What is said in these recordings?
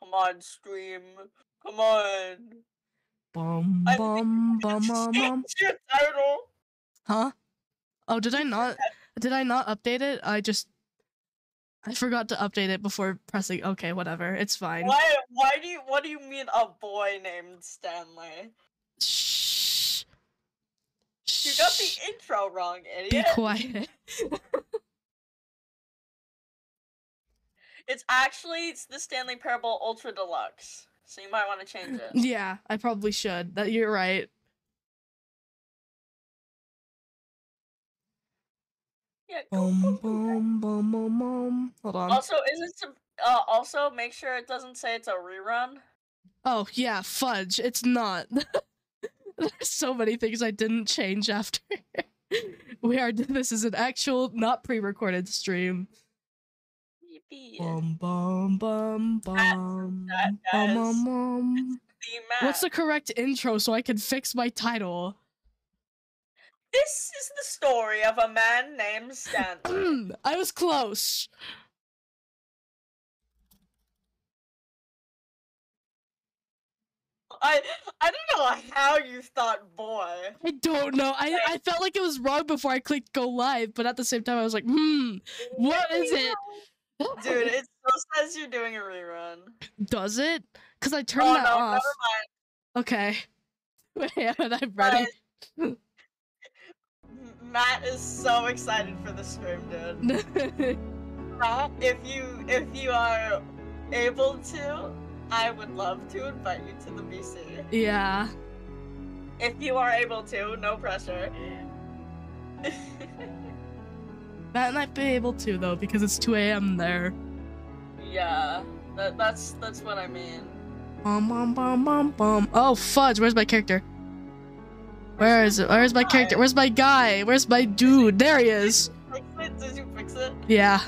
Come on, stream. Come on. Bum bum bum bum bum. Change your title. Huh? Oh, did I not update it? I forgot to update it before pressing. Okay, whatever. It's fine. What do you mean a boy named Stanley? Shh. You got the intro wrong, idiot. Be quiet. It's the Stanley Parable Ultra Deluxe. So you might want to change it. Yeah, I probably should. You're right. Yeah, Hold on. Also, also make sure it doesn't say it's a rerun. Oh yeah, fudge. It's not. There's so many things I didn't change after. This is an actual, not pre-recorded stream. Yippee. Bum bum bum bum bum bum. What's the correct intro so I can fix my title? This is the story of a man named Stanley. I was close. I don't know how you thought boy. I don't know. I felt like it was wrong before I clicked go live, but at the same time I was like, what is it? Dude, it still says you're doing a rerun. Does it? Because I turned that off. Never mind. Okay. Wait, I'm ready. Matt is so excited for the stream, dude. Matt, if you are able to, I would love to invite you to the VC. Yeah. If you are able to, no pressure. Matt might be able to though, because it's 2 AM there. Yeah, that's what I mean. Oh fudge! Where's my character? Where is it? Where's my character? Where's my guy? Where's my dude? There he is. Did you fix it? Yeah.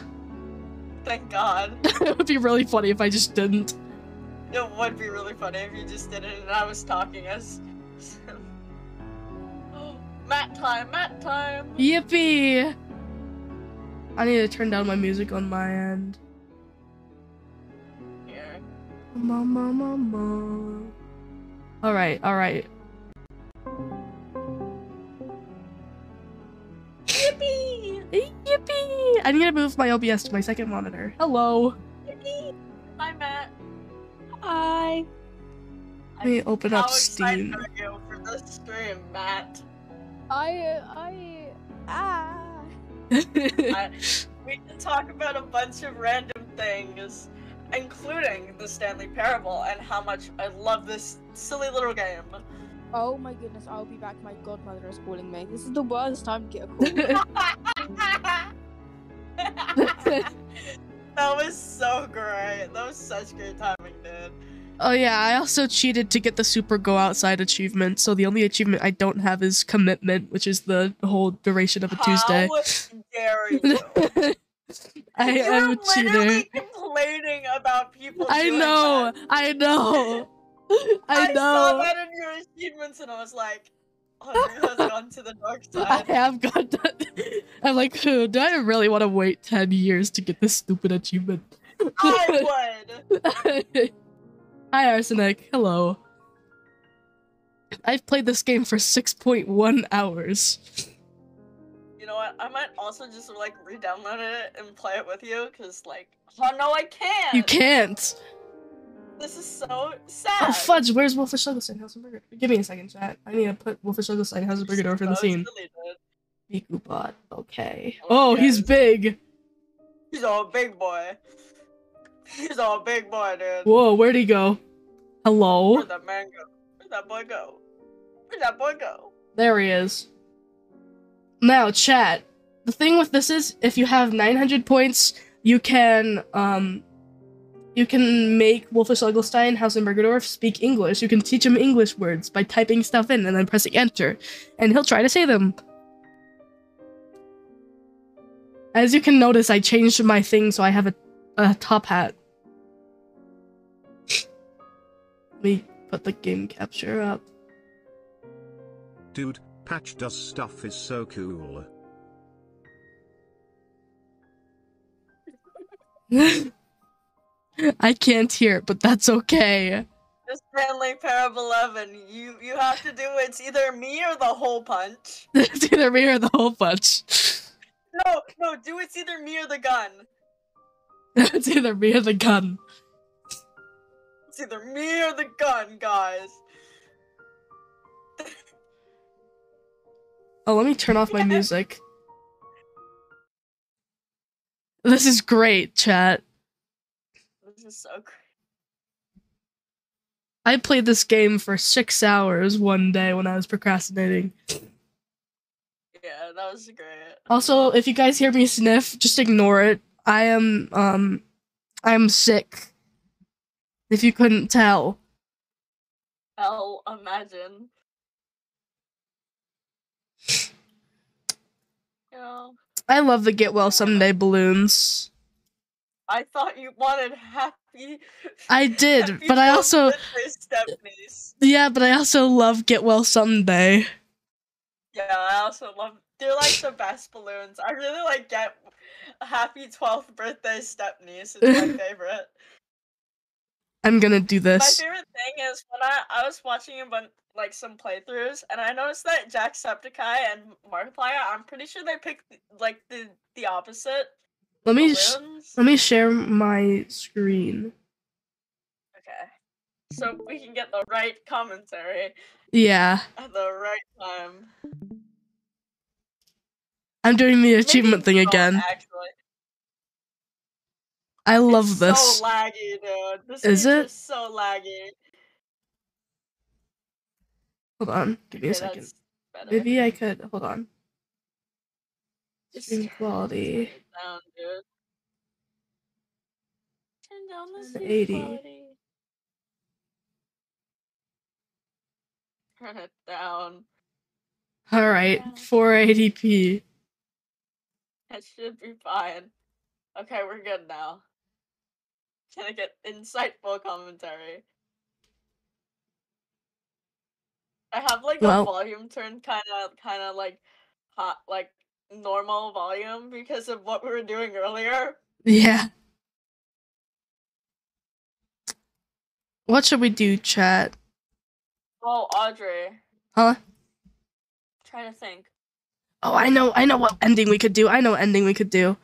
Thank God. It would be really funny if I just didn't. It would be really funny if you just did it and I was talking as. Matt time! Yippee! I need to turn down my music on my end. Here. Alright. Yippee! Yippee! I need to move my OBS to my second monitor. Hello. Yippee! Hi, Matt. Hi. Let me open up Steam. How excited are you for this stream, Matt? We can talk about a bunch of random things, including the Stanley Parable and how much I love this silly little game. Oh my goodness, I'll be back. My godmother is calling me. This is the worst time to get a call. That was so great. That was such great timing, dude. Oh yeah, I also cheated to get the Super Go Outside achievement, so the only achievement I don't have is Commitment, which is the whole duration of a Tuesday. How dare you? I am a cheater. You're literally complaining about people I doing know. that. I know. I saw that in your achievements and I was like, oh, he has gone to the dark side. I have got that. I'm like, do I really want to wait 10 years to get this stupid achievement? I would. Hi, Arsenic. Hello. I've played this game for 6.1 hours. You know what? I might also just like re-download it and play it with you, cause like, oh no, I can't. You can't. This is so sad. Oh fudge! Where's Wolfish Sugarstein House and Burger? Give me a second, chat. I need to put Wolfish Sugarstein House and Burger over the scene. Bikubot. Okay. Oh, he's big. He's a big boy. He's a big boy, dude. Whoa, where'd he go? Hello? Where'd that man go? Where'd that boy go? Where'd that boy go? There he is. Now, chat. The thing with this is, if you have 900 points, you can make Wolfish Uglestein, House and Bergerdorf speak English. You can teach him English words by typing stuff in and then pressing enter. And he'll try to say them. As you can notice, I changed my thing so I have a top hat. Let me put the game capture up. Dude, Patch Does Stuff is so cool. I can't hear it, but that's okay. The Stanley pair of 11. You have to do it's either me or the hole punch. It's either me or the whole bunch. No, do it's either me or the gun. It's either me or the gun. It's either me or the gun, guys. Oh, let me turn off my music. This is great, chat. This is so great. I played this game for 6 hours one day when I was procrastinating. Yeah, that was great. Also, if you guys hear me sniff, just ignore it. I'm sick. If you couldn't tell. I'll imagine. You know, I love the get well someday balloons. I thought you wanted happy. I did, happy but I 12th also birthday Stepnies. yeah, but I also love get well someday. Yeah, I also love. They're like the best balloons. I really like get happy 12th birthday Stepnies. It's my favorite. I'm gonna do My this. favorite thing is when I was watching like some playthroughs, and I noticed that Jacksepticeye and Markiplier, I'm pretty sure they picked like the opposite Let me balloons. let me share my screen. Okay, so we can get the right commentary Yeah, at the right time. I'm doing the Maybe achievement thing don't, again. actually. I love It's this. so laggy, dude. This Is game's it? just so laggy. Hold on, give me a Okay, second. that's better. Maybe I could hold on. Just Stream turn quality. it down, dude. Turn down the stream 1080. quality. Turn it down. All right, Yeah. 480p. It should be fine. Okay, we're good now. Can I get insightful commentary? I have like the Well. volume turned kind of like hot, like normal volume because of what we were doing earlier. Yeah. What should we do, chat? Oh, Audrey. Huh? Trying to think. Oh, I know what ending we could do. I know what ending we could do.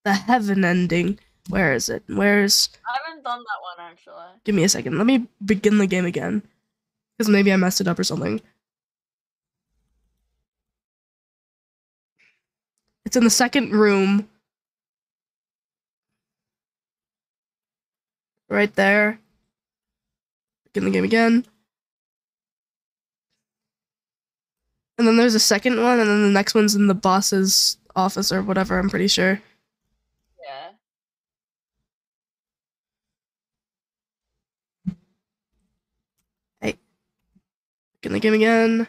The heaven ending. Where is it? Where's... I haven't done that one actually. Give me a second. Let me begin the game again. Because maybe I messed it up or something. It's in the second room. Right there. Begin the game again. And then there's a second one, and then the next one's in the boss's office or whatever, I'm pretty sure. Yeah. Hey. Begin the game again.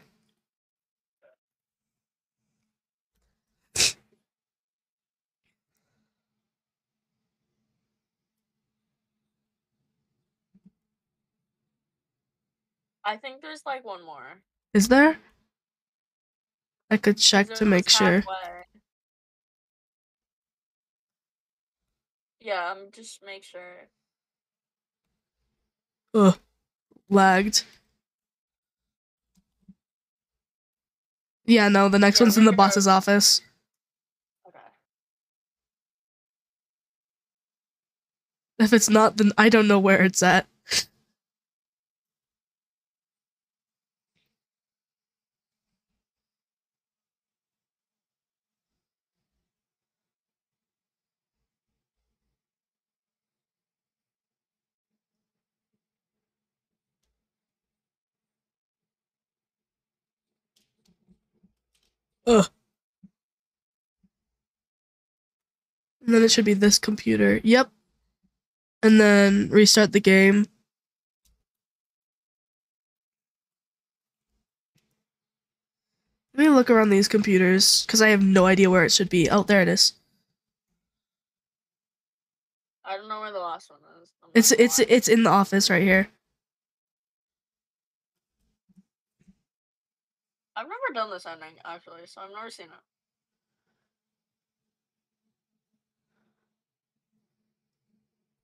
I think there's like one more. Is there? I could check There's to make sure. halfway. Yeah, just make sure. Ugh. Lagged. Yeah, no, the next Yeah, one's in the we're gonna- boss's office. Okay. If it's not, then I don't know where it's at. Ugh. And then it should be this computer. Yep. And then restart the game. Let me look around these computers, because I have no idea where it should be. Oh, there it is. I don't know where the last one is. It's in the office right here. I've never done this ending actually, so I've never seen it.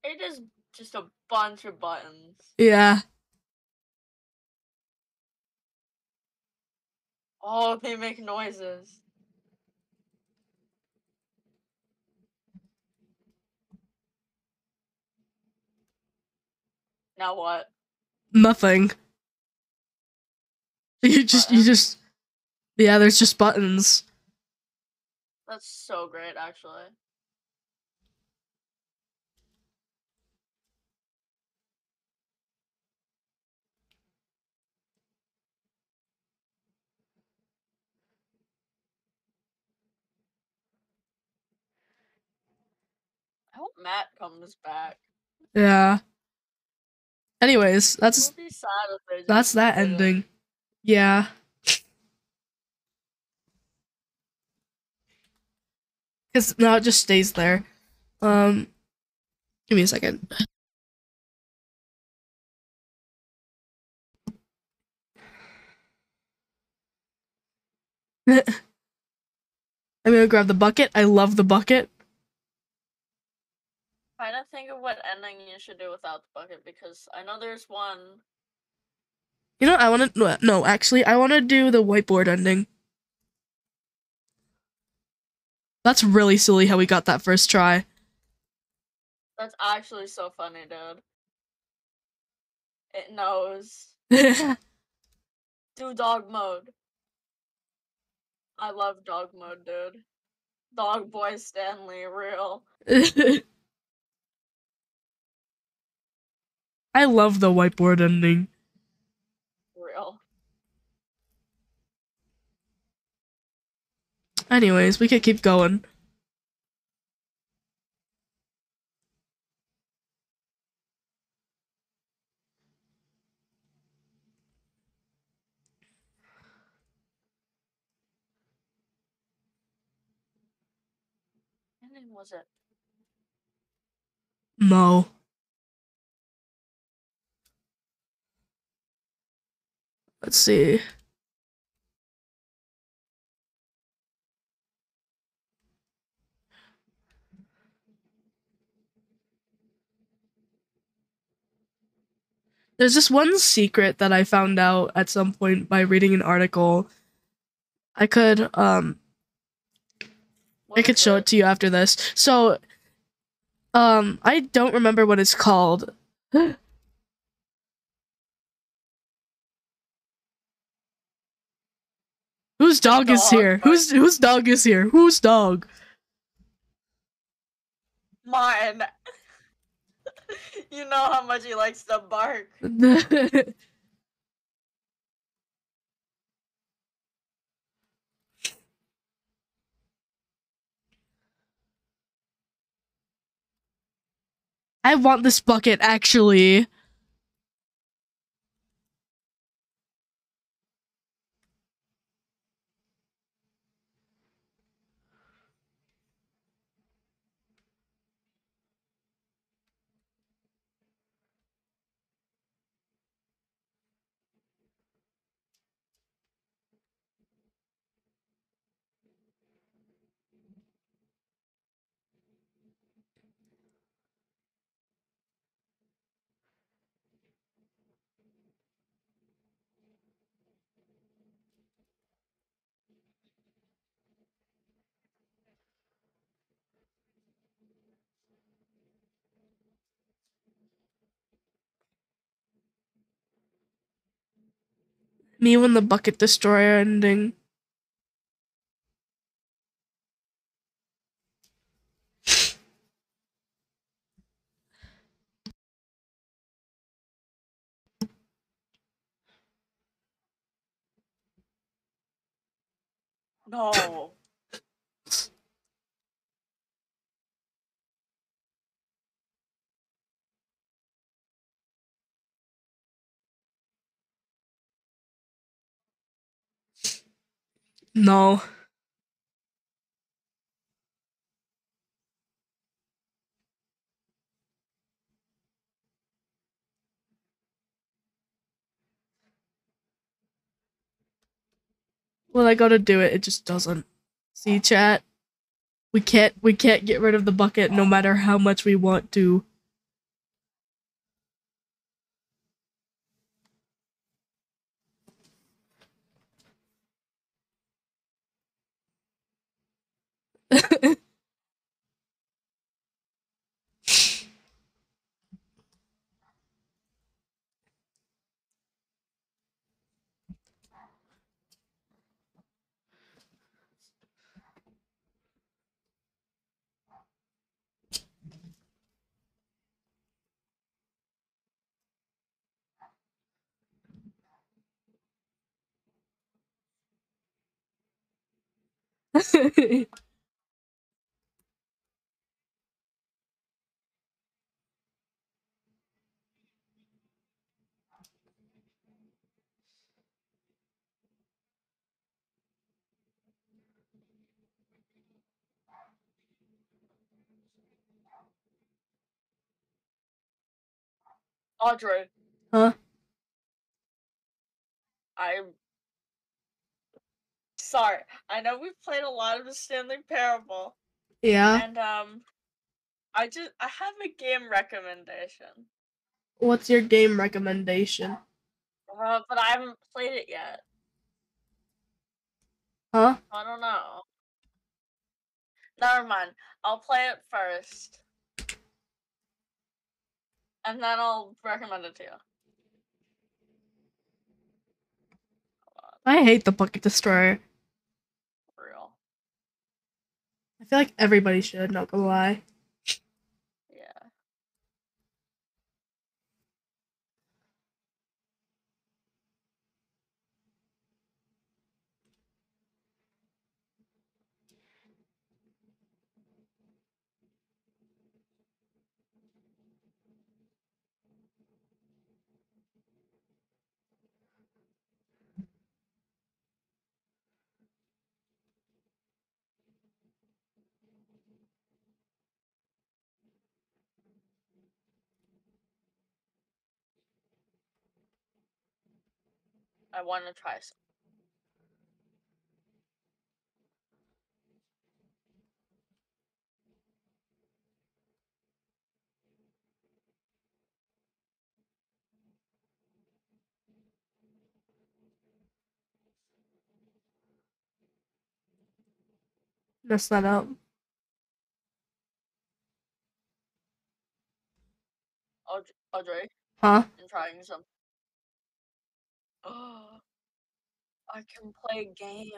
It is just a bunch of buttons. Yeah. Oh, they make noises. Now what? Nothing. You just yeah, there's just buttons. That's so great, actually. I hope Matt comes back. Yeah. Anyways, It that's would be sad if they just that didn't. ending. Yeah. Cause now it just stays there. Give me a second. I'm gonna grab the bucket. I love the bucket. Trying to think of what ending you should do without the bucket, because I know there's one. You know, I want to no, actually, I want to do the whiteboard ending. That's really silly how we got that first try. That's actually so funny, dude. It knows. Do dog mode. I love dog mode, dude. Dog boy Stanley, real. I love the whiteboard ending. Real. Anyways, we could keep going. What ending was it? No. Let's see. There's this one secret that I found out at some point by reading an article. I could show it to you after this. So I don't remember what it's called. Whose dog is here? Whose dog is here? Whose dog? Mine. You know how much he likes to bark. I want this bucket, actually. Me when the bucket destroyer ending. No. No. When I go to do it, it just doesn't. See, chat? We can't get rid of the bucket no matter how much we want to. Audrey, Huh? I'm sorry. I know we've played a lot of the Stanley Parable, Yeah. and I have a game recommendation. What's your game recommendation? But I haven't played it yet. Huh? I don't know. Never mind. I'll play it first, and then I'll recommend it to you. I hate the Bucket Destroyer. For real. I feel like everybody should, not gonna lie. Yeah. I want to try some. Mess that up. Audrey, Huh? I'm trying some. Oh, I can play a game.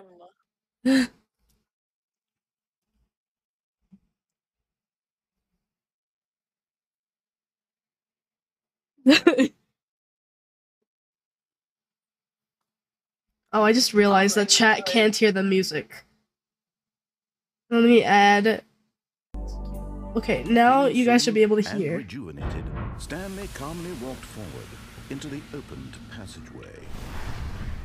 Oh, I just realized that chat can't hear the music. Let me add. Okay, now you guys should be able to And hear. rejuvenated, Stanley calmly walked forward into the opened passageway.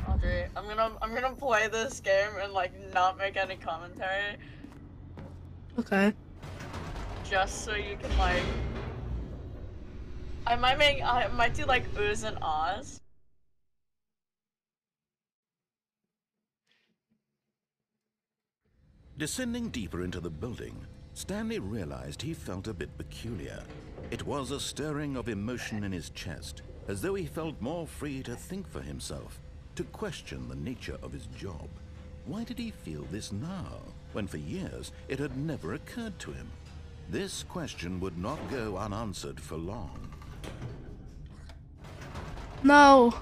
Audrey, I'm gonna play this game and like not make any commentary, Okay. just so you can like. I might do like oohs and ahs. Descending deeper into the building, Stanley realized he felt a bit peculiar. It was a stirring of emotion in his chest, as though he felt more free to think for himself, to question the nature of his job. Why did he feel this now, when for years it had never occurred to him? This question would not go unanswered for long. No.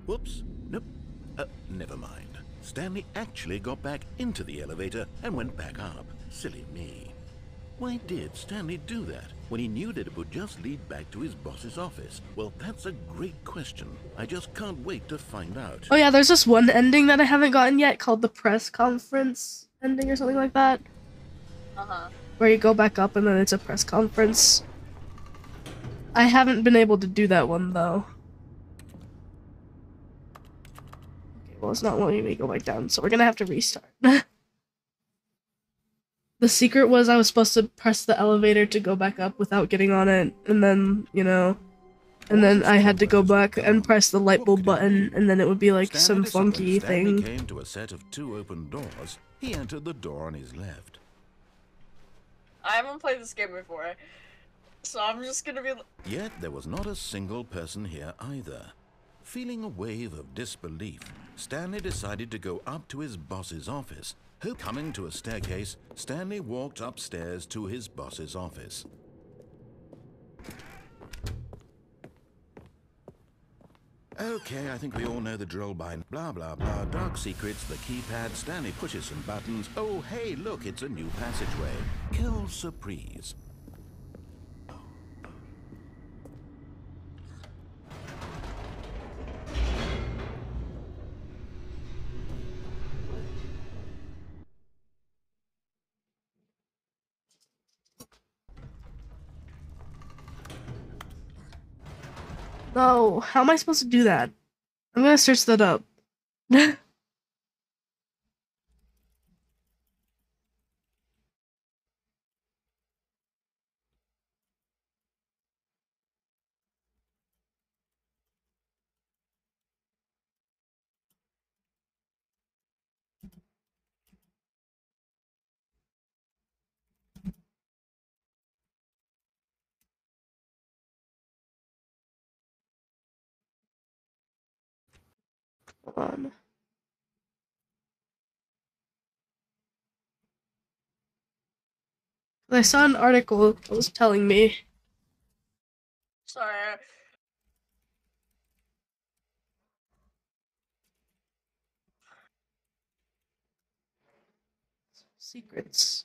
Whoops. Nope. Never mind. Stanley actually got back into the elevator and went back up. Silly me. Why did Stanley do that when he knew that it would just lead back to his boss's office? Well, that's a great question. I just can't wait to find out. Oh yeah, there's this one ending that I haven't gotten yet called the press conference ending or something like that. Where you go back up and then it's a press conference. I haven't been able to do that one though. Okay, well it's not letting me go back down, so we're gonna have to restart. The secret was I was supposed to press the elevator to go back up without getting on it, and then, you know, and then I had to go back and press the light bulb button, and then it would be like some funky Stanley thing. came to a set of 2 open doors. He entered the door on his left. I haven't played this game before, so I'm just gonna be. Yet there was not a single person here either. Feeling a wave of disbelief, Stanley decided to go up to his boss's office. Coming to a staircase, Stanley walked upstairs to his boss's office. Okay, I think we all know the drill by blah blah blah. Dark secrets, the keypad, Stanley pushes some buttons. Oh hey, look, it's a new passageway. Kill surprise. No, how am I supposed to do that? I'm gonna search that up. Hold on. I saw an article that was telling me. Sorry. Secrets.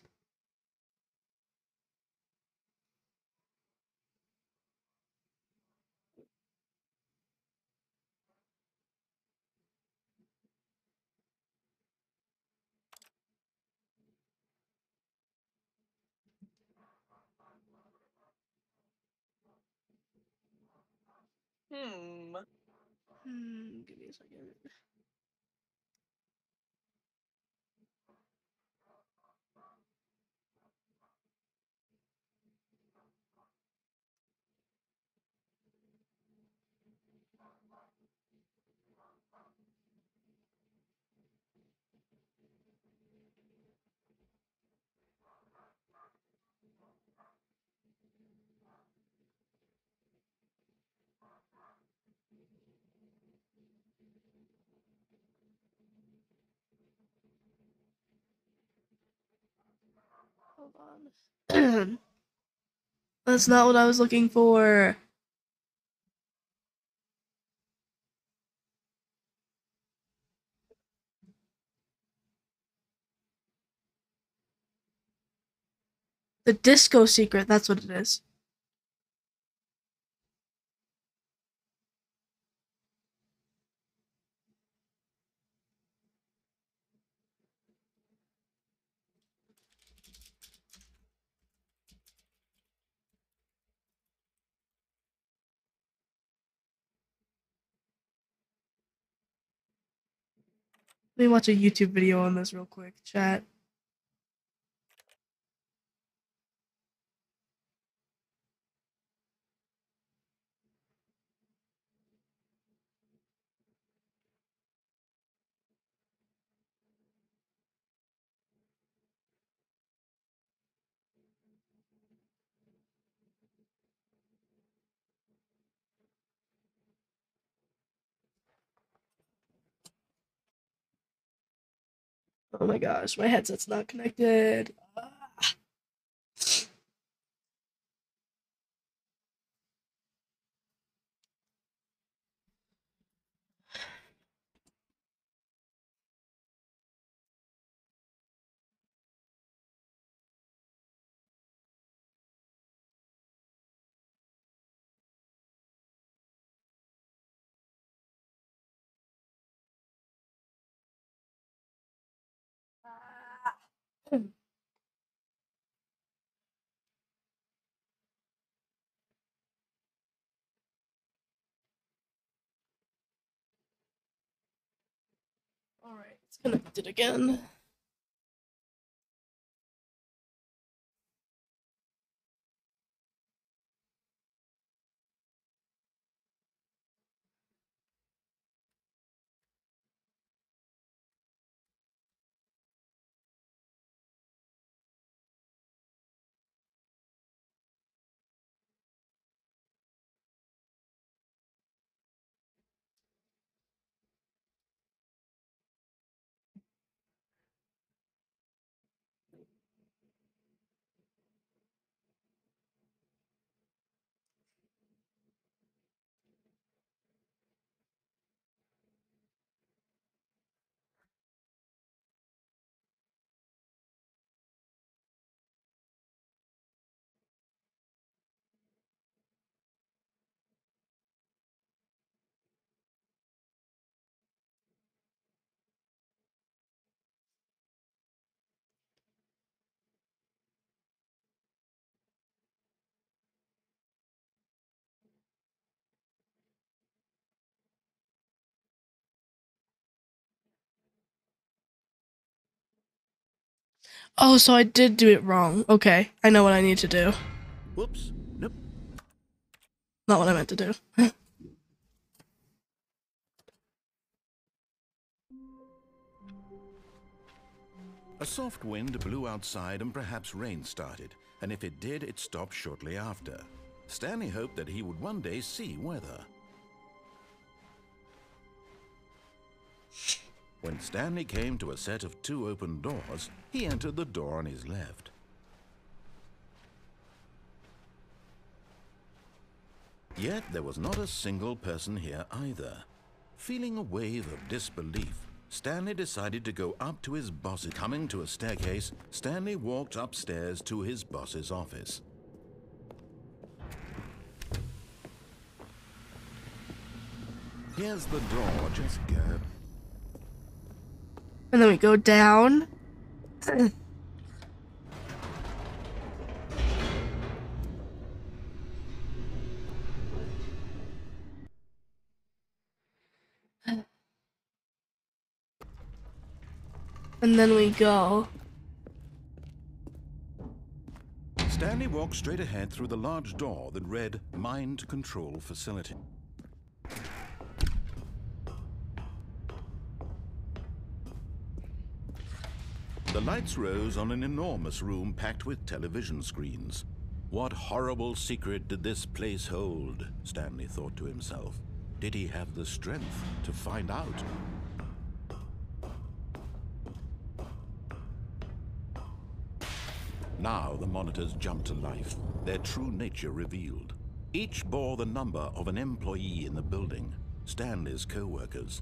Give me a second. Hold on. That's not what I was looking for. The disco secret, that's what it is. Let me watch a YouTube video on this real quick, chat. Oh my gosh, my headset's not connected. Alright, it's connected again. Oh, so I did do it wrong. Okay, I know what I need to do. Whoops. Nope. Not what I meant to do. A soft wind blew outside and perhaps rain started, and if it did, it stopped shortly after. Stanley hoped that he would one day see weather. When Stanley came to a set of 2 open doors, he entered the door on his left. Yet there was not a single person here either. Feeling a wave of disbelief, Stanley decided to go up to his boss. Coming to a staircase, Stanley walked upstairs to his boss's office. Here's the door, just go. And then we go down. And then we go. Stanley walked straight ahead through the large door that read Mind Control Facility. The lights rose on an enormous room packed with television screens. What horrible secret did this place hold? Stanley thought to himself. Did he have the strength to find out? Now the monitors jumped to life, their true nature revealed. Each bore the number of an employee in the building, Stanley's co-workers.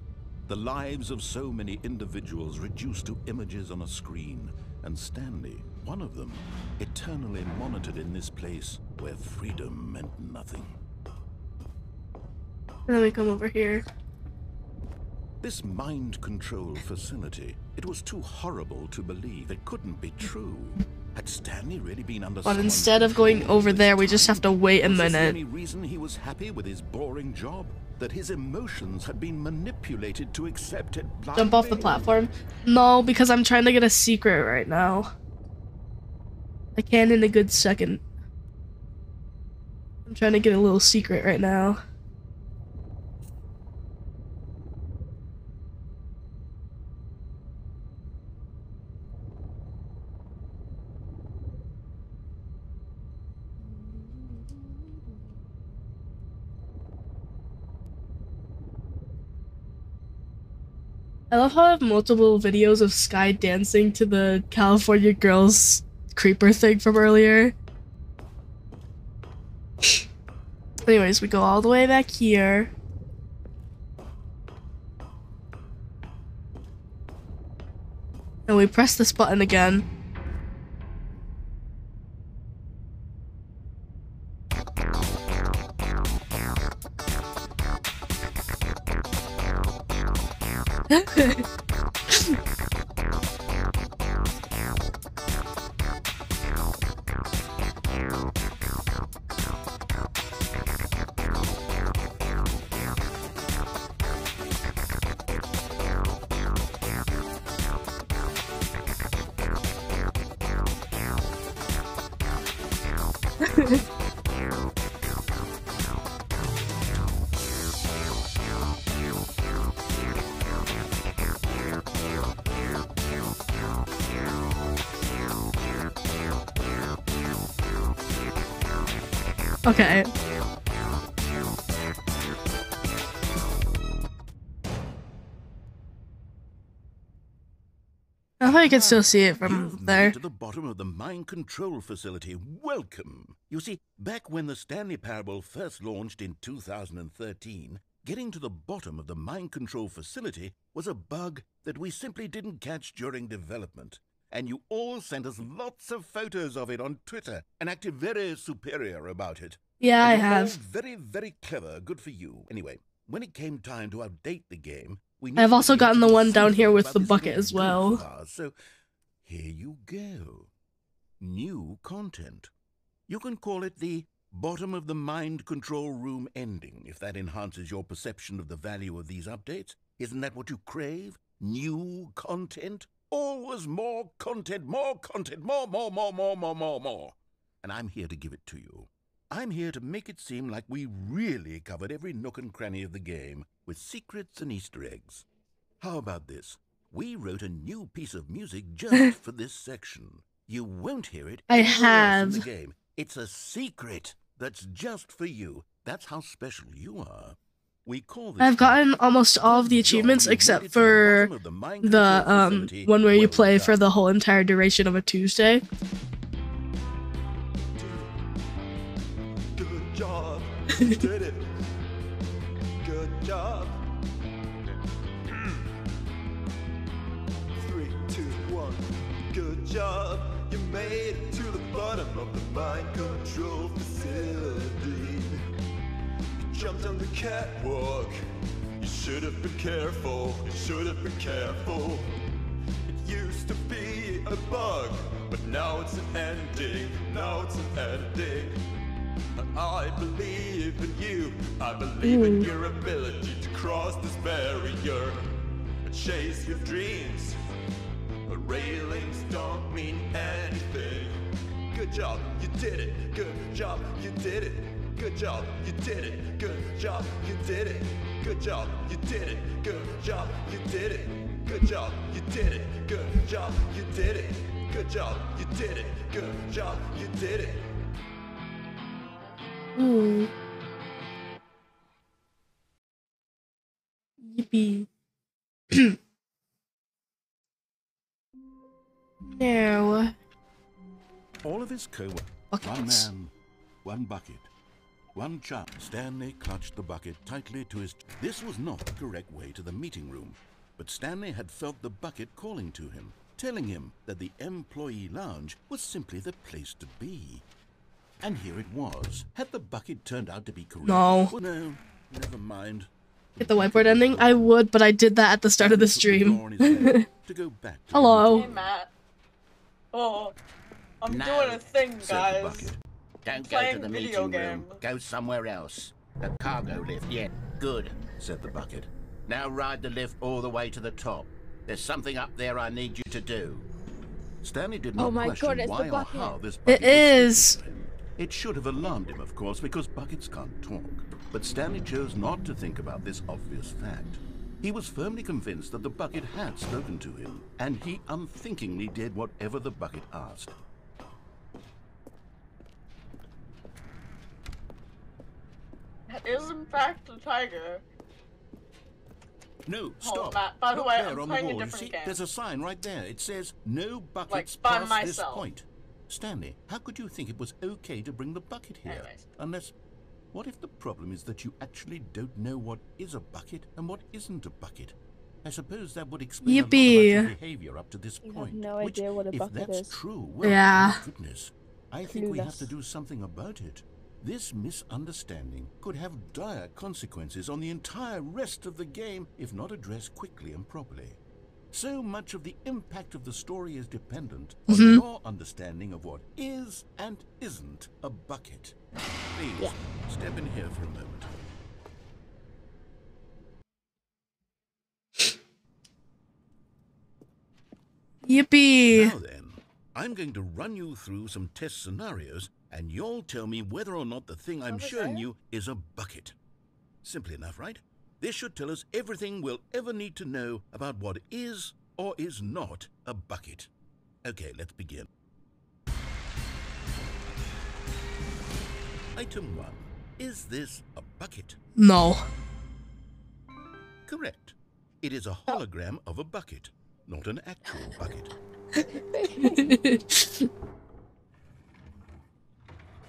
The lives of so many individuals reduced to images on a screen, and Stanley, one of them, eternally monitored in this place where freedom meant nothing. And then we come over here. This mind control facility, it was too horrible to believe. It couldn't be true. Had Stanley really been under But instead of going over there, we just have to wait a minute. Was there any reason he was happy with his boring job? That his emotions had been manipulated to accept it blindly? Jump off the platform? No, because I'm trying to get a secret right now. I can in a good second. I'm trying to get a little secret right now. I love how I have multiple videos of Sky dancing to the California Girls creeper thing from earlier. Anyways, we go all the way back here. And we press this button again. Okay. I thought you could still see it from there. To the bottom of the mind control facility. Welcome. You see, back when the Stanley Parable first launched in 2013, getting to the bottom of the mind control facility was a bug that we simply didn't catch during development. And you all sent us lots of photos of it on Twitter and acted very superior about it. Yeah, I and have. Very, very clever. Good for you. Anyway, when it came time to update the game, I've also gotten the one down here with the bucket as well. So, here you go. New content. You can call it the bottom of the mind control room ending, if that enhances your perception of the value of these updates. Isn't that what you crave? New content? always more content, more, more. And I'm here to give it to you. I'm here to make it seem like we really covered every nook and cranny of the game, with secrets and Easter eggs. How about this? We wrote a new piece of music just for this section. You won't hear it anywhere else in the game. It's a secret that's just for you. That's how special you are. We call this I've gotten almost all of the achievements except for the one where you play for the whole entire duration of a Tuesday. Good job. You did it. Good job. 3, 2, 1. Good job. You made it to the bottom of the mind control facility. You jumped on the catwalk. You should have been careful. You should have been careful. It used to be a bug, but now it's an ending. Now it's an ending. I believe in you. I believe in your ability to cross this barrier and chase your dreams. But railings don't mean anything. Good job, you did it. Good job, you did it. Good job, you did it. Good job, you did it. Good job, you did it. Good job, you did it. Good job, you did it. Good job, you did it. Good job, you did it. Good job, you did it. Ooh. Yippee. No. All of his co-workers. One man, one bucket, one chance. Stanley clutched the bucket tightly to his... This was not the correct way to the meeting room, but Stanley had felt the bucket calling to him, telling him that the employee lounge was simply the place to be. And here it was. Had the bucket turned out to be correct? No. Well, no, never mind. Get the whiteboard ending? I would, but I did that at the start of the stream. To go back to Hello. Hey, Matt. Oh, I'm doing a thing, guys. Don't go to the meeting room. Go somewhere else. The cargo lift, yeah. Good, said the bucket. Now ride the lift all the way to the top. There's something up there I need you to do. Stanley did not question why or how this bucket was speaking to him. It should have alarmed him, of course, because buckets can't talk. But Stanley chose not to think about this obvious fact. He was firmly convinced that the bucket had spoken to him, and he unthinkingly did whatever the bucket asked. That is in fact a tiger. No, stop. Matt, by the way, I'm on playing the a wall. You different see, game. there's a sign right there. It says, no buckets by past myself. this point. Stanley, how could you think it was okay to bring the bucket here? Anyways. Unless, what if the problem is that you actually don't know what is a bucket and what isn't a bucket? I suppose that would explain a lot about your behavior up to this point. have no idea what a bucket if that's is. true, well, Yeah. my goodness, I think we have to do something about it. This misunderstanding could have dire consequences on the entire rest of the game if not addressed quickly and properly. So much of the impact of the story is dependent on your understanding of what is and isn't a bucket. Please, step in here for a moment. Yippee! Now then, I'm going to run you through some test scenarios, and you'll tell me whether or not the thing I'm showing you is a bucket. Simple enough, right? This should tell us everything we'll ever need to know about what is or is not a bucket. Okay, let's begin. Item 1. Is this a bucket? No. Correct. It is a hologram of a bucket, not an actual bucket.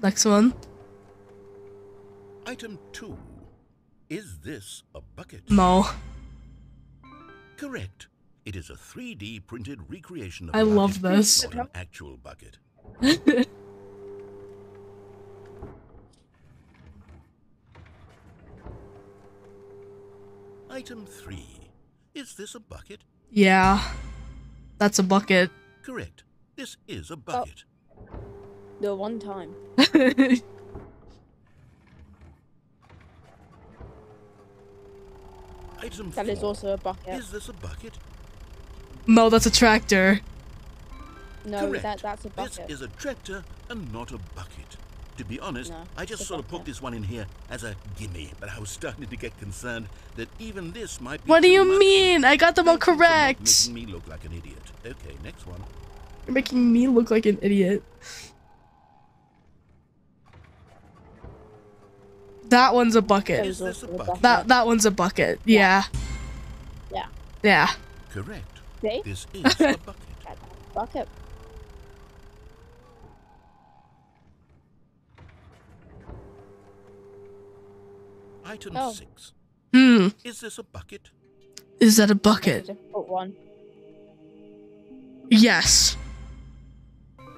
Next one. Item 2. Is this a bucket? No. Correct. It is a 3D printed recreation of I a love bucket, this. not an actual bucket. Item 3. Is this a bucket? Yeah. That's a bucket. Correct. This is a bucket. The one time. Item 4. That is also a bucket. Is this a bucket? Mo, that's a tractor. No, Correct. that's a This bucket. is a tractor and not a bucket. To be honest, No, I just it's a sort of put bucket. this one in here as a gimme, but I was starting to get concerned that even this might be What do too you much. mean? I got them all Thank you for not correct. making me look like an idiot. Okay, next one. You're making me look like an idiot. That one's a bucket. Is this a bucket? That one's a bucket. Yeah. Yeah. Yeah. Correct. See? This is a bucket. Bucket. Item Oh. 6. Hmm. Is this a bucket? Is that a That's a bucket? difficult one. Yes.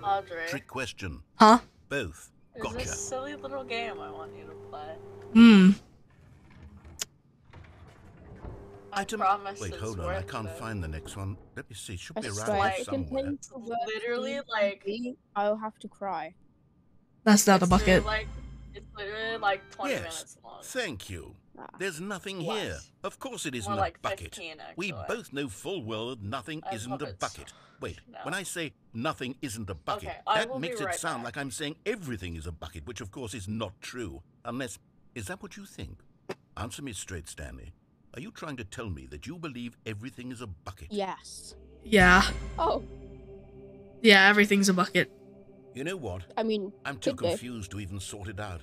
Audrey, Trick question. Huh? Both. there's Gotcha. this silly little game I want you to play. Hmm. Item. promise Wait, it's hold on. I worth can't it. find the next one. Let me see. Should I be around swear, here if it somewhere. contains the word Literally, B, like- B, I'll have to cry. That's not a bucket. It's literally like 20 Yes. minutes long. Thank you. Ah. There's nothing Less. here. Of course it isn't More a like bucket. 15, We actually. both know full well that nothing I isn't love a it. bucket. Wait, No. when I say nothing isn't a bucket, Okay, I that will be makes it right sound back. like I'm saying everything is a bucket, which of course is not true. Unless, is that what you think? Answer me straight, Stanley. Are you trying to tell me that you believe everything is a bucket? Yes. Yeah. Oh, Yeah, everything's a bucket. You know what? I mean, I'm too could be. confused to even sort it out.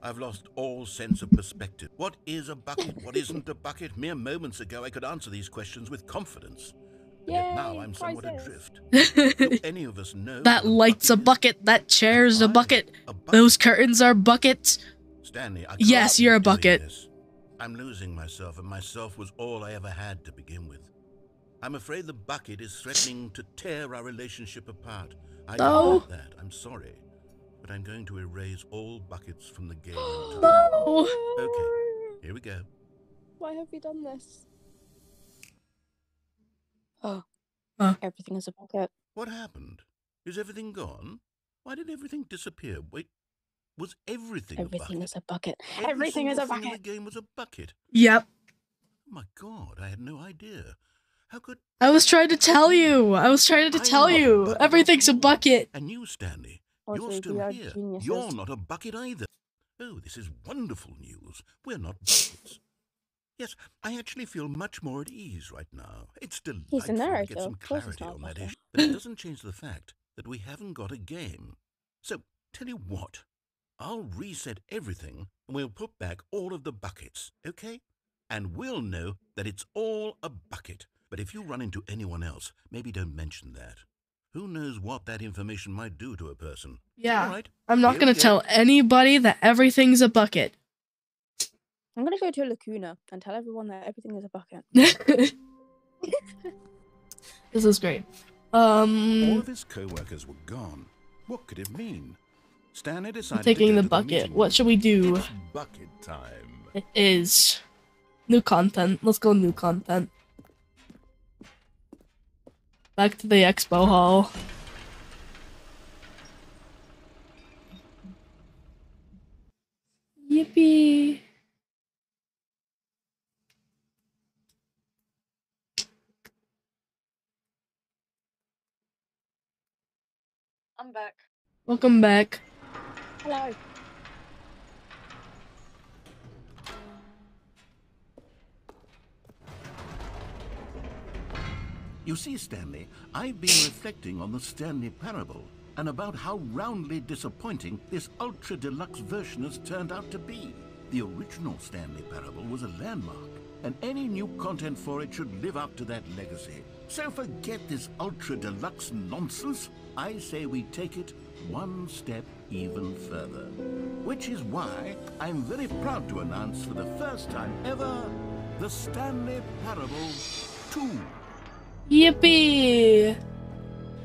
I've lost all sense of perspective. What is a bucket? What isn't a bucket? Mere moments ago, I could answer these questions with confidence. But yet now Yay, I'm somewhat prizes. adrift. Do any of us know That what light's a is? bucket. That chair's a Am I bucket. a bucket? Those curtains are buckets. Stanley, I Yes, can't you're a keep doing bucket. this. I'm losing myself, and myself was all I ever had to begin with. I'm afraid the bucket is threatening to tear our relationship apart. I No. admit that. I'm sorry. But I'm going to erase all buckets from the game. entirely. No. Okay, here we go. Why have we done this? Oh. Huh. Everything is a bucket. What happened? Is everything gone? Why did everything disappear? Wait, was everything a Everything bucket? is a bucket. Every Everything is a single thing in bucket. the game was a bucket. Yep. Oh my God, I had no idea. How could... I was trying to tell you. I was trying to I'm tell not a you. bucket Everything's a after all. bucket. And you, Stanley, Audrey, you're we still are here. geniuses. You're not a bucket either. Oh, this is wonderful news. We're not buckets. Yes, I actually feel much more at ease right now. It's delightful to narrator, get some of course he's clarity not on that bucket. issue. But it doesn't change the fact that we haven't got a game. So, tell you what, I'll reset everything and we'll put back all of the buckets, okay? And we'll know that it's all a bucket. But if you run into anyone else, maybe don't mention that. Who knows what that information might do to a person? Yeah. All right. I'm not Here gonna we go. tell anybody that everything's a bucket. I'm gonna go to a lacuna and tell everyone that everything is a bucket. This is great. All of his co-workers were gone. What could it mean? Stanley decided Taking to go the to bucket. meeting What room. should we do? It's bucket time. It is new content. Let's go new content. Back to the expo hall. Yippee! I'm back. Welcome back. Hello. You see, Stanley, I've been reflecting on the Stanley Parable and about how roundly disappointing this ultra-deluxe version has turned out to be. The original Stanley Parable was a landmark, and any new content for it should live up to that legacy. So forget this ultra-deluxe nonsense. I say we take it one step even further. Which is why I'm very proud to announce for the first time ever, the Stanley Parable 2. Yippee!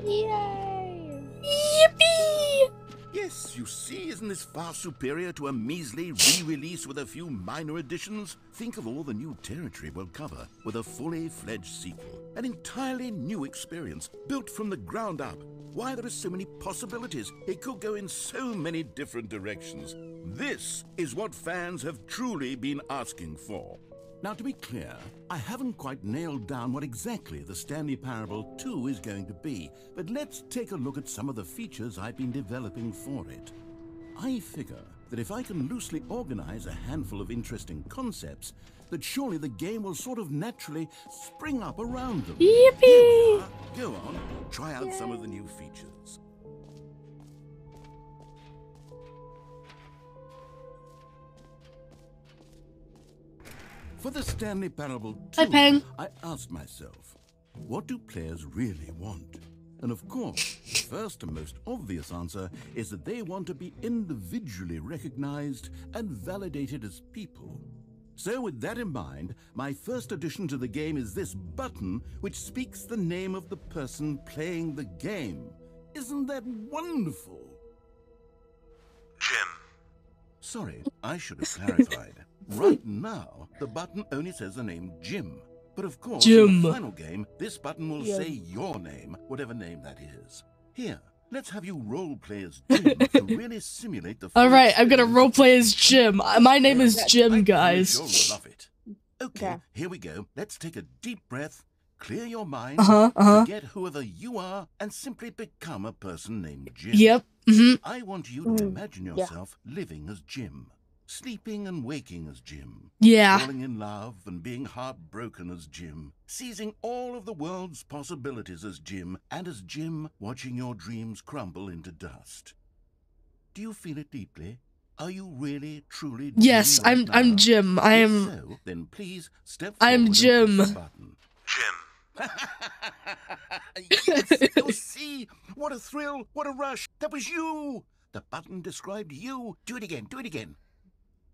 Yay! Yippee! Yes, you see, isn't this far superior to a measly re-release with a few minor additions? Think of all the new territory we'll cover with a fully fledged sequel. An entirely new experience, built from the ground up. Why, there are so many possibilities. It could go in so many different directions. This is what fans have truly been asking for. Now, to be clear, I haven't quite nailed down what exactly the Stanley Parable 2 is going to be, but let's take a look at some of the features I've been developing for it. I figure that if I can loosely organize a handful of interesting concepts, that surely the game will sort of naturally spring up around them. Yippee! Go on, try out some of the new features. For the Stanley Parable 2, Hi, Peng. I asked myself, what do players really want? And of course, the first and most obvious answer is that they want to be individually recognized and validated as people. So with that in mind, my first addition to the game is this button which speaks the name of the person playing the game. Isn't that wonderful? Jim. Sorry, I should have clarified. Right now, the button only says the name Jim. But of course, Jim. in the final game, this button will say your name, whatever name that is. Here, let's have you roleplay as Jim to really simulate the... Alright, I'm gonna roleplay as Jim. My name is Jim, guys. You'll love it. Okay, here we go. Let's take a deep breath, clear your mind, forget whoever you are, and simply become a person named Jim. Yep. I want you to imagine yourself living as Jim. Sleeping and waking as Jim. Yeah. Falling in love and being heartbroken as Jim. Seizing all of the world's possibilities as Jim. And as Jim, watching your dreams crumble into dust. Do you feel it deeply? Are you really, truly Jim? Yes, right I'm now? Jim. I am. If so, then please step I am forward and Jim. press the button. Yes, you see? What a thrill, what a rush. That was you. The button described you. Do it again, do it again.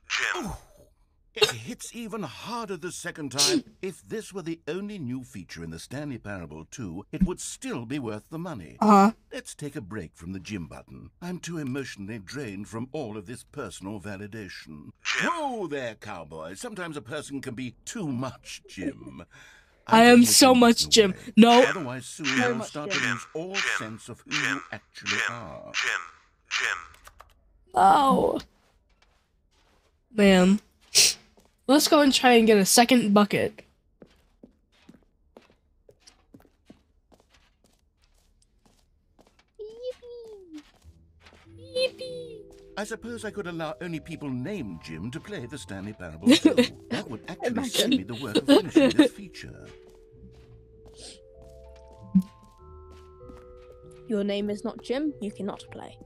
Jim. Ooh, it hits even harder the second time. If this were the only new feature in the Stanley Parable 2, it would still be worth the money. Let's take a break from the Jim button. I'm too emotionally drained from all of this personal validation. Whoa there, cowboy. Sometimes a person can be too much Jim. I am so much Jim. No. Otherwise, soon you'll start to lose all sense of who you actually are. Jim. Oh. Man. Let's go and try and get a second bucket. Yippee. I suppose I could allow only people named Jim to play the Stanley Parable 2. That would actually save me the work of finishing this feature. Your name is not Jim, you cannot play.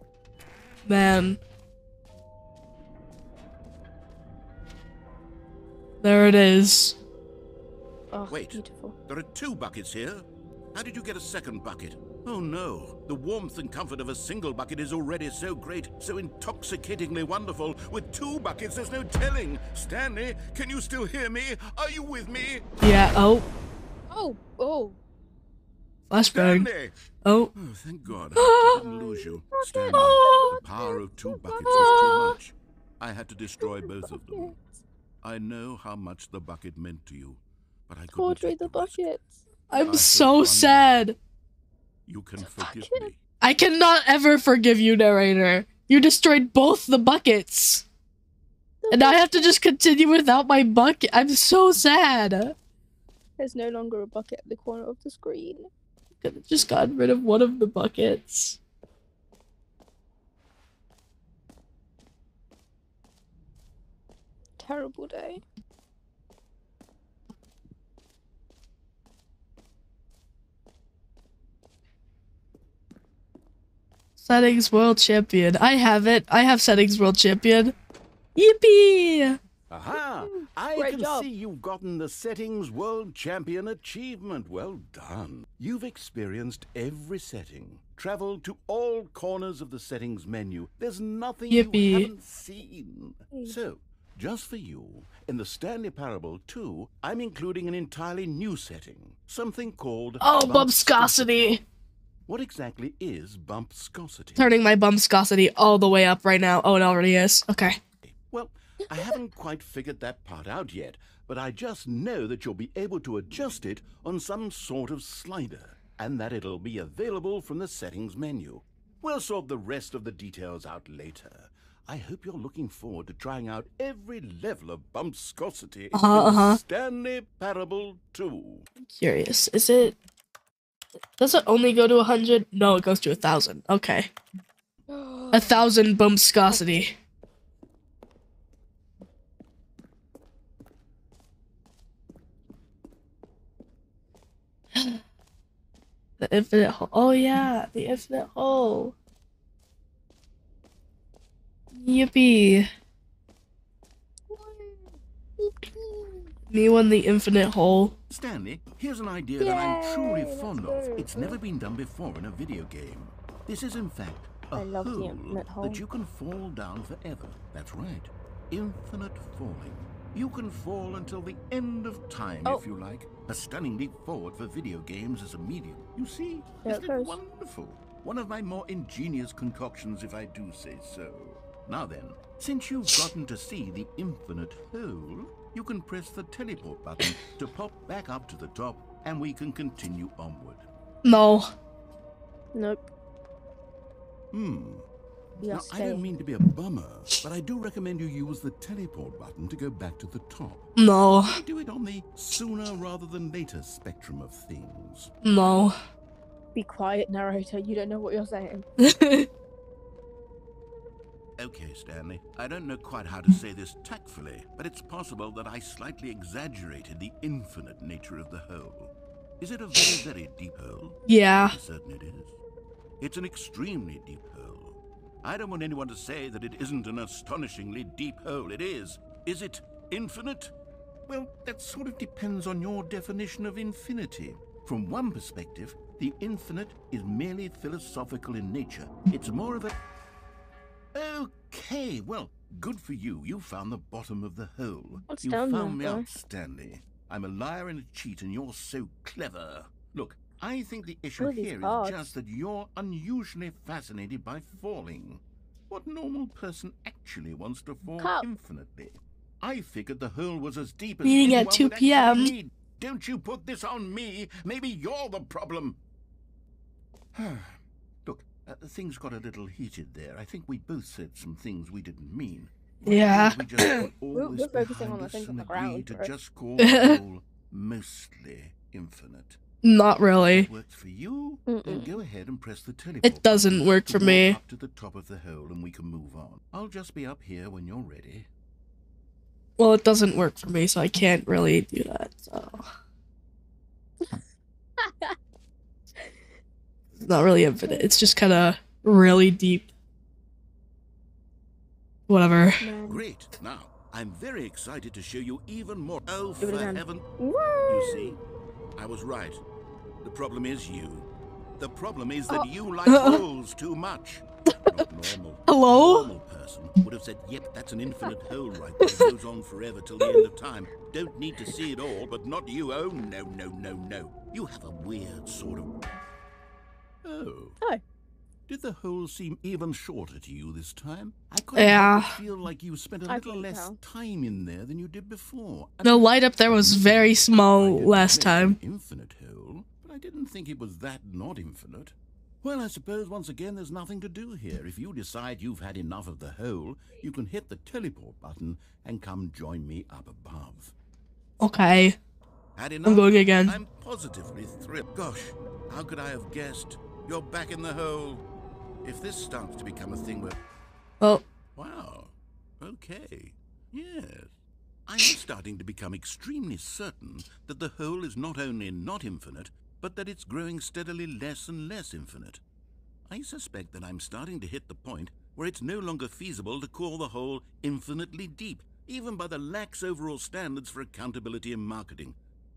Man. There it is. Oh, Wait, beautiful. there are 2 buckets here. How did you get a second bucket? Oh no, the warmth and comfort of a single bucket is already so great, so intoxicatingly wonderful. With 2 buckets, there's no telling. Stanley, can you still hear me? Are you with me? Yeah, oh. Oh. Flashbang. Stanley! Oh. Oh, thank God. I didn't lose you. Stanley, the power of 2 buckets was too much. I had to destroy both of them. I know how much the bucket meant to you, but I couldn't Audrey, take the risk. buckets. I'm I so wonder- sad. You can forgive me. I cannot ever forgive you, narrator. You destroyed both the buckets. And now I have to just continue without my bucket. I'm so sad. There's no longer a bucket at the corner of the screen. Could have just gotten rid of one of the buckets. Terrible day. Settings World Champion. I have it. I have Settings World Champion. Yippee! Aha! I Great can job. see you've gotten the Settings World Champion achievement. Well done. You've experienced every setting, traveled to all corners of the settings menu. There's nothing Yippee. you haven't seen. So, just for you, in the Stanley Parable 2, I'm including an entirely new setting, something called Oh, Bump bumpscosity. What exactly is bumpscosity? Turning my bumpscosity all the way up right now. Oh, it already is. Okay. Well, I haven't quite figured that part out yet, but I just know that you'll be able to adjust it on some sort of slider, and that it'll be available from the settings menu. We'll sort the rest of the details out later. I hope you're looking forward to trying out every level of bumpscosity in Stanley Parable 2. I'm curious. Does it only go to 100? No, it goes to 1,000. Okay. 1,000 bumpscosity. The infinite hole. Oh yeah, the infinite hole. Yippee. Me won the infinite hole. Stanley, here's an idea that I'm truly fond of. It's never been done before in a video game. This is in fact a hole that you can fall down forever. That's right. Infinite falling. You can fall until the end of time if you like. A stunning leap forward for video games as a medium. You see? Isn't it wonderful? One of my more ingenious concoctions, if I do say so. Now then, since you've gotten to see the infinite hole, you can press the teleport button to pop back up to the top, and we can continue onward. No. Nope. Now, I don't mean to be a bummer, but I do recommend you use the teleport button to go back to the top. No. Do it on the sooner rather than later spectrum of things. No. Be quiet, narrator. You don't know what you're saying. Okay, Stanley. I don't know quite how to say this tactfully, but it's possible that I slightly exaggerated the infinite nature of the hole. Is it a very, very deep hole? Yeah. I'm certain it is. It's an extremely deep hole. I don't want anyone to say that it isn't an astonishingly deep hole. It is. Is it infinite? Well, that sort of depends on your definition of infinity. From one perspective, the infinite is merely philosophical in nature. It's more of a... Okay, well, good for you. You found the bottom of the hole. What's You down found me there, out, Stanley. I'm a liar and a cheat, and you're so clever. Look, I think the issue here is just that you're unusually fascinated by falling. What normal person actually wants to fall infinitely? I figured the hole was as deep as Meeting anyone at 2 would actually p.m. need. Don't you put this on me. Maybe you're the problem. Look, things got a little heated there. I think we both said some things we didn't mean. Yeah. We just put all We're this focusing on behind the us things on and the ground, agreed to right? just call the hole mostly infinite. Not really. If it works for you, then go ahead and press the teleport. It doesn't button work to for walk me. Up to the top of the hole, and we can move on. I'll just be up here when you're ready. Well, it doesn't work for me, so I can't really do that, so... It's not really infinite. It's just kind of really deep. Whatever. Great. Now, I'm very excited to show you even more. Oh, Do it for again. heaven. Woo! You see, I was right. The problem is you. The problem is that you like holes too much. Not normal. Hello? A normal person would have said, yep, that's an infinite hole right there. It goes on forever till the end of time. Don't need to see it all, but not you. Oh, no, no, no, no. You have a weird sort of... Oh. Did the hole seem even shorter to you this time? I couldn't feel like you spent a little less time in there than you did before. The light up there was very small last time. Infinite hole, but I didn't think it was that not infinite. Well, I suppose once again there's nothing to do here. If you decide you've had enough of the hole, you can hit the teleport button and come join me up above. Okay. Had enough? I'm going again. I'm positively thrilled. Gosh, how could I have guessed? You're back in the hole. If this starts to become a thing where... Oh. Wow. Okay. Yes. I'm starting to become extremely certain that the hole is not only not infinite, but that it's growing steadily less and less infinite. I suspect that I'm starting to hit the point where it's no longer feasible to call the hole infinitely deep, even by the lax overall standards for accountability and marketing.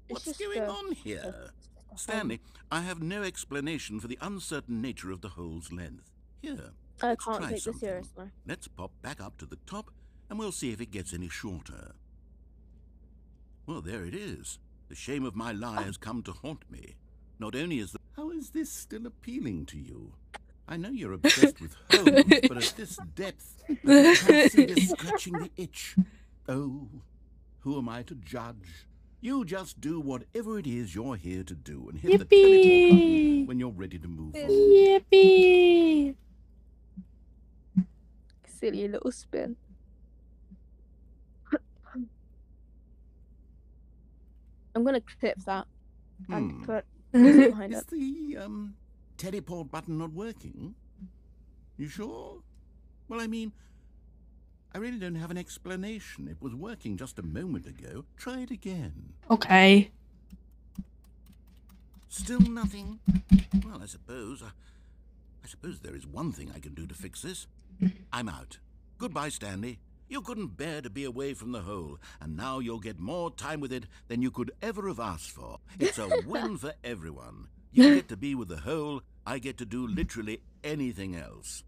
What's going on here? Stanley, I have no explanation for the uncertain nature of the hole's length. Here, I let's can't try take this something. seriously. Let's pop back up to the top, and we'll see if it gets any shorter. Well, there it is. The shame of my lie has come to haunt me. Not only is the... How is this still appealing to you? I know you're obsessed with holes, but at this depth, I can't see you scratching the itch. Oh, who am I to judge? You just do whatever it is you're here to do and hit the teleport button when you're ready to move on. Yippee! silly little spin. I'm gonna clip that and put music behind Is it. the teleport button not working? You sure? Well, I mean, I really don't have an explanation. It was working just a moment ago. Try it again. Okay. Still nothing? Well, I suppose there is one thing I can do to fix this. I'm out. Goodbye, Stanley. You couldn't bear to be away from the hole, and now you'll get more time with it than you could ever have asked for. It's a win for everyone. You get to be with the hole, I get to do literally anything else.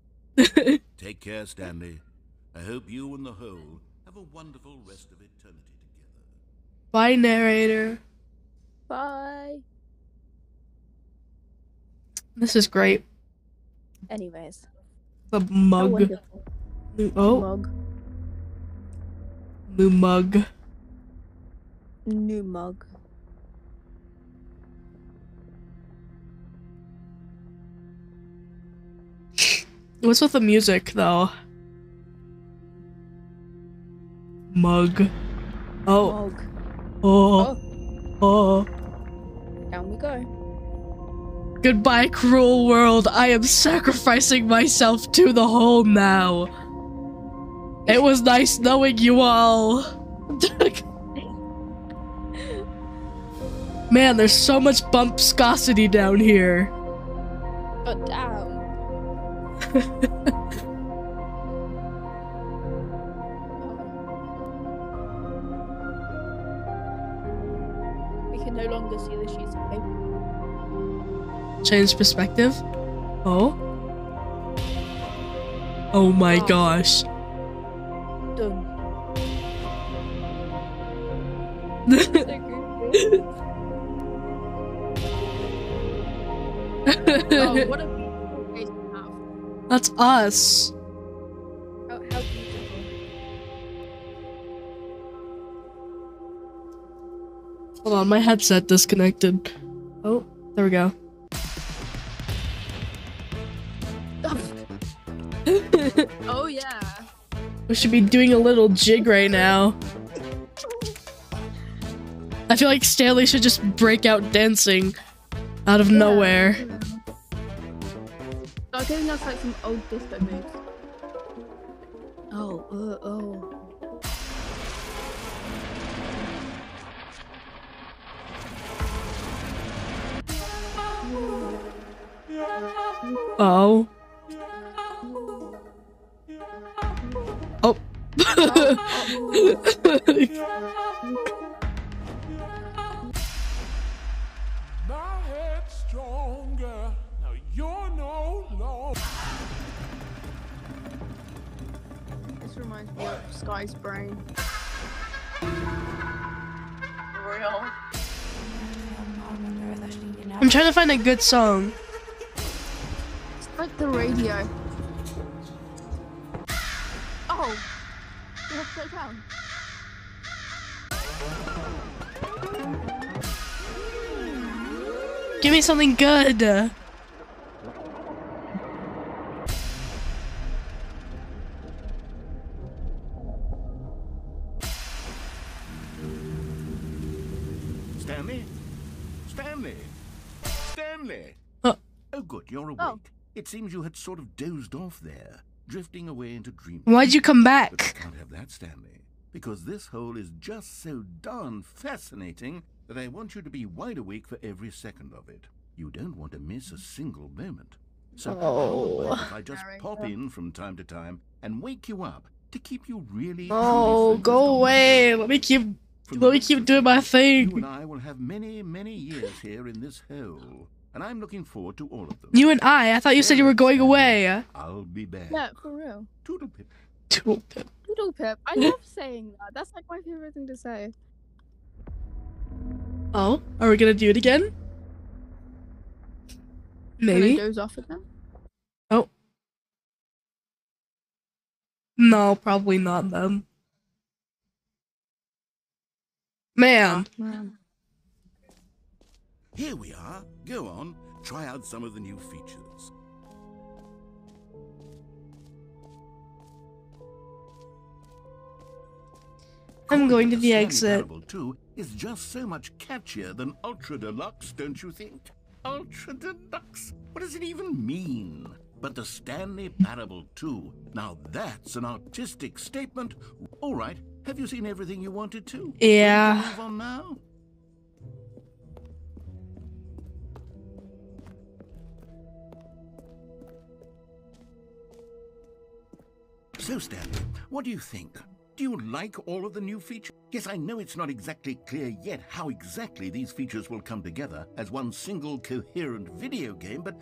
Take care, Stanley. I hope you and the hole have a wonderful rest of eternity together. Bye, narrator. Bye. This is great. Anyways. The How mug. wonderful. Oh, Mug. new mug. New mug. What's with the music, though? Mug. Oh. Mug. Oh. Oh. Down we go. Goodbye, cruel world. I am sacrificing myself to the hole now. It was nice knowing you all. Man, there's so much bumpscosity down here. God damn. We can no longer see the sheets of paper. Change perspective. Oh. Oh my Oh. gosh. Done. Oh, what a beautiful face you have. That's us. How beautiful. Hold on, my headset disconnected. Oh, there we go. Oh yeah. We should be doing a little jig right now. I feel like Stanley should just break out dancing out of nowhere. I'm giving us like some old disco moves. Oh. Oh. Oh. My head's stronger. Now you're no longer. This reminds me of Sky's brain. Real. I'm trying to find a good song. It's like the radio. Oh! You have to go down. Give me something good. Stanley? Stanley? Stanley! Oh. Oh, good, you're awake. Oh. It seems you had sort of dozed off there, drifting away into dreamland. Why'd you come But you back? can't have that, Stanley, because this hole is just so darn fascinating that I want you to be wide awake for every second of it. You don't want to miss a single moment. So how about if I just pop in from time to time and wake you up to keep you really Oh, truly focused go on the away. hole? Let me keep From the looks of doing my things, You thing. and I will have many, many years here in this hole, and I'm looking forward to all of them. You and I thought you said you were going away. I'll be back. Yeah, for real. Toodle pip. Toodle pip. Doodle pip. I love saying that. That's like my favorite thing to say. Oh, are we gonna do it again? When it Maybe. goes off again. Oh. No, probably not then. Man. Man. Here we are. Go on. Try out some of the new features. I'm going to the Stanley exit. Parable 2 is just so much catchier than Ultra Deluxe, don't you think? Ultra Deluxe? What does it even mean? But the Stanley Parable 2, now that's an artistic statement. All right, have you seen everything you wanted to? Yeah. Ready to move on now? So, Stanley, what do you think? Do you like all of the new features? Yes, I know it's not exactly clear yet how exactly these features will come together as one single coherent video game, but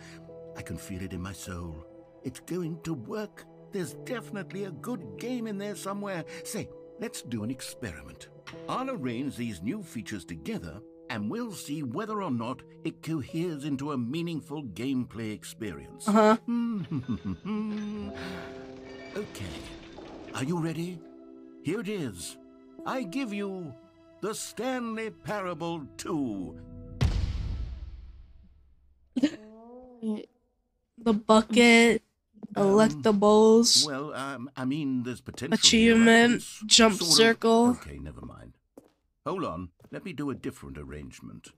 I can feel it in my soul. It's going to work. There's definitely a good game in there somewhere. Say, let's do an experiment. I'll arrange these new features together, and we'll see whether or not it coheres into a meaningful gameplay experience. Uh-huh. Okay. Are you ready? Here it is. I give you the Stanley Parable 2. The bucket, electables, Well, I mean, there's potential. achievement, jump sort of- circle. Okay, never mind. Hold on. Let me do a different arrangement.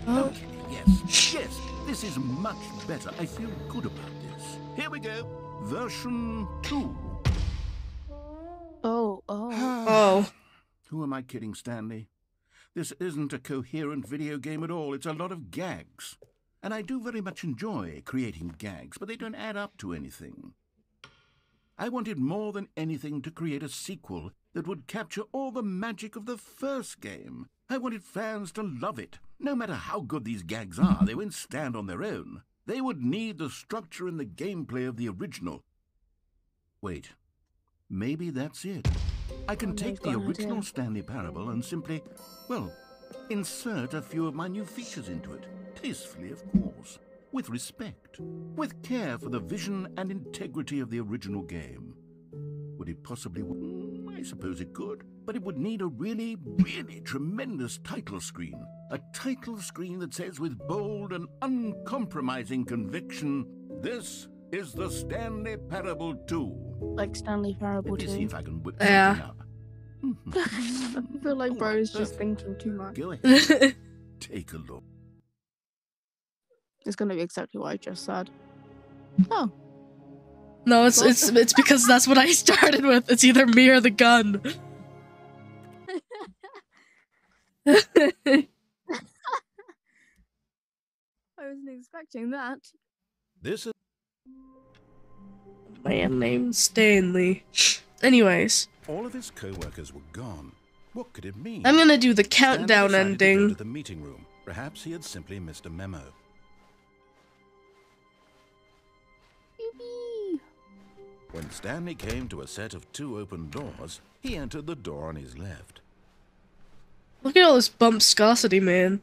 Oh. Okay, yes. This is much better. I feel good about this. Here we go. Version 2. Oh. Who am I kidding, Stanley? This isn't a coherent video game at all. It's a lot of gags. And I do very much enjoy creating gags, but they don't add up to anything. I wanted more than anything to create a sequel that would capture all the magic of the first game. I wanted fans to love it. No matter how good these gags are, they won't stand on their own. They would need the structure and the gameplay of the original. Wait, maybe that's it. I can take the original Stanley Parable and simply, well, insert a few of my new features into it. Tastefully, of course. With respect. With care for the vision and integrity of the original game. Would it possibly... I suppose it could. But it would need a really, really tremendous title screen. A title screen that says with bold and uncompromising conviction, "This is the Stanley Parable 2. Like Stanley Parable Let me see 2. if I can whip Yeah. something up. I feel like bro's just thinking too much. Go ahead. Take a look. It's gonna be exactly what I just said. Oh. No, it's because that's what I started with. It's either me or the gun. I wasn't expecting that. This is... Man named Stanley. Anyways, All of his co-workers were gone. What could it mean? I'm gonna do the Stanley countdown decided to go ending. to the meeting room. Perhaps he had simply missed a memo. Yippee! When Stanley came to a set of 2 open doors, he entered the door on his left. Look at all this bumpscosity, man.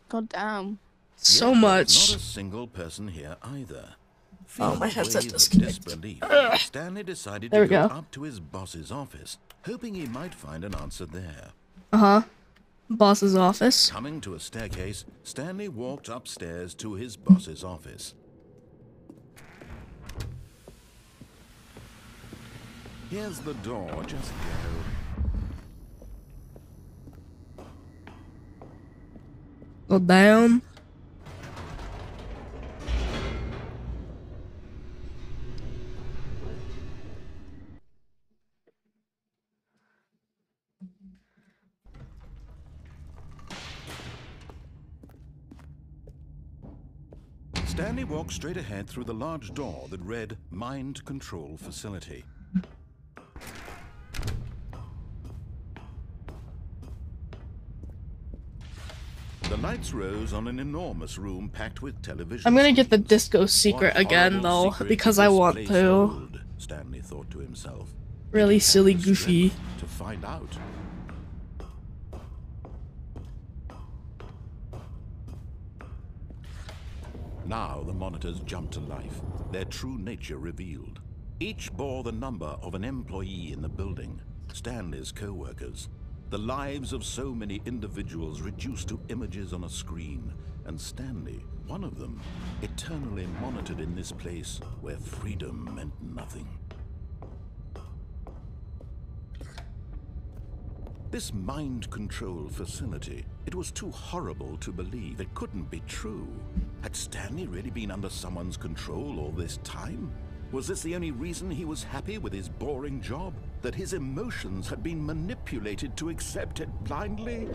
God damn. So Yet there was much. Not a single person here either. Oh, my Feeling headset waves of disconnected. disbelief, Stanley decided There to we go go. up to his boss's office, hoping he might find an answer there. Uh-huh. Boss's office. Coming to a staircase, Stanley walked upstairs to his boss's office. Here's the door, just go. Go down. Stanley walked straight ahead through the large door that read Mind Control Facility. The lights rose on an enormous room packed with television. I'm gonna get the screens. disco secret What again, horrible though, secret because could I this want place to. hold? Stanley thought to himself. Really He had silly, the goofy. strength to find out. Now the monitors jumped to life, their true nature revealed. Each bore the number of an employee in the building, Stanley's co-workers. The lives of so many individuals reduced to images on a screen, and Stanley, one of them, eternally monitored in this place where freedom meant nothing. This mind control facility, it was too horrible to believe. It couldn't be true. Had Stanley really been under someone's control all this time? Was this the only reason he was happy with his boring job? That his emotions had been manipulated to accept it blindly?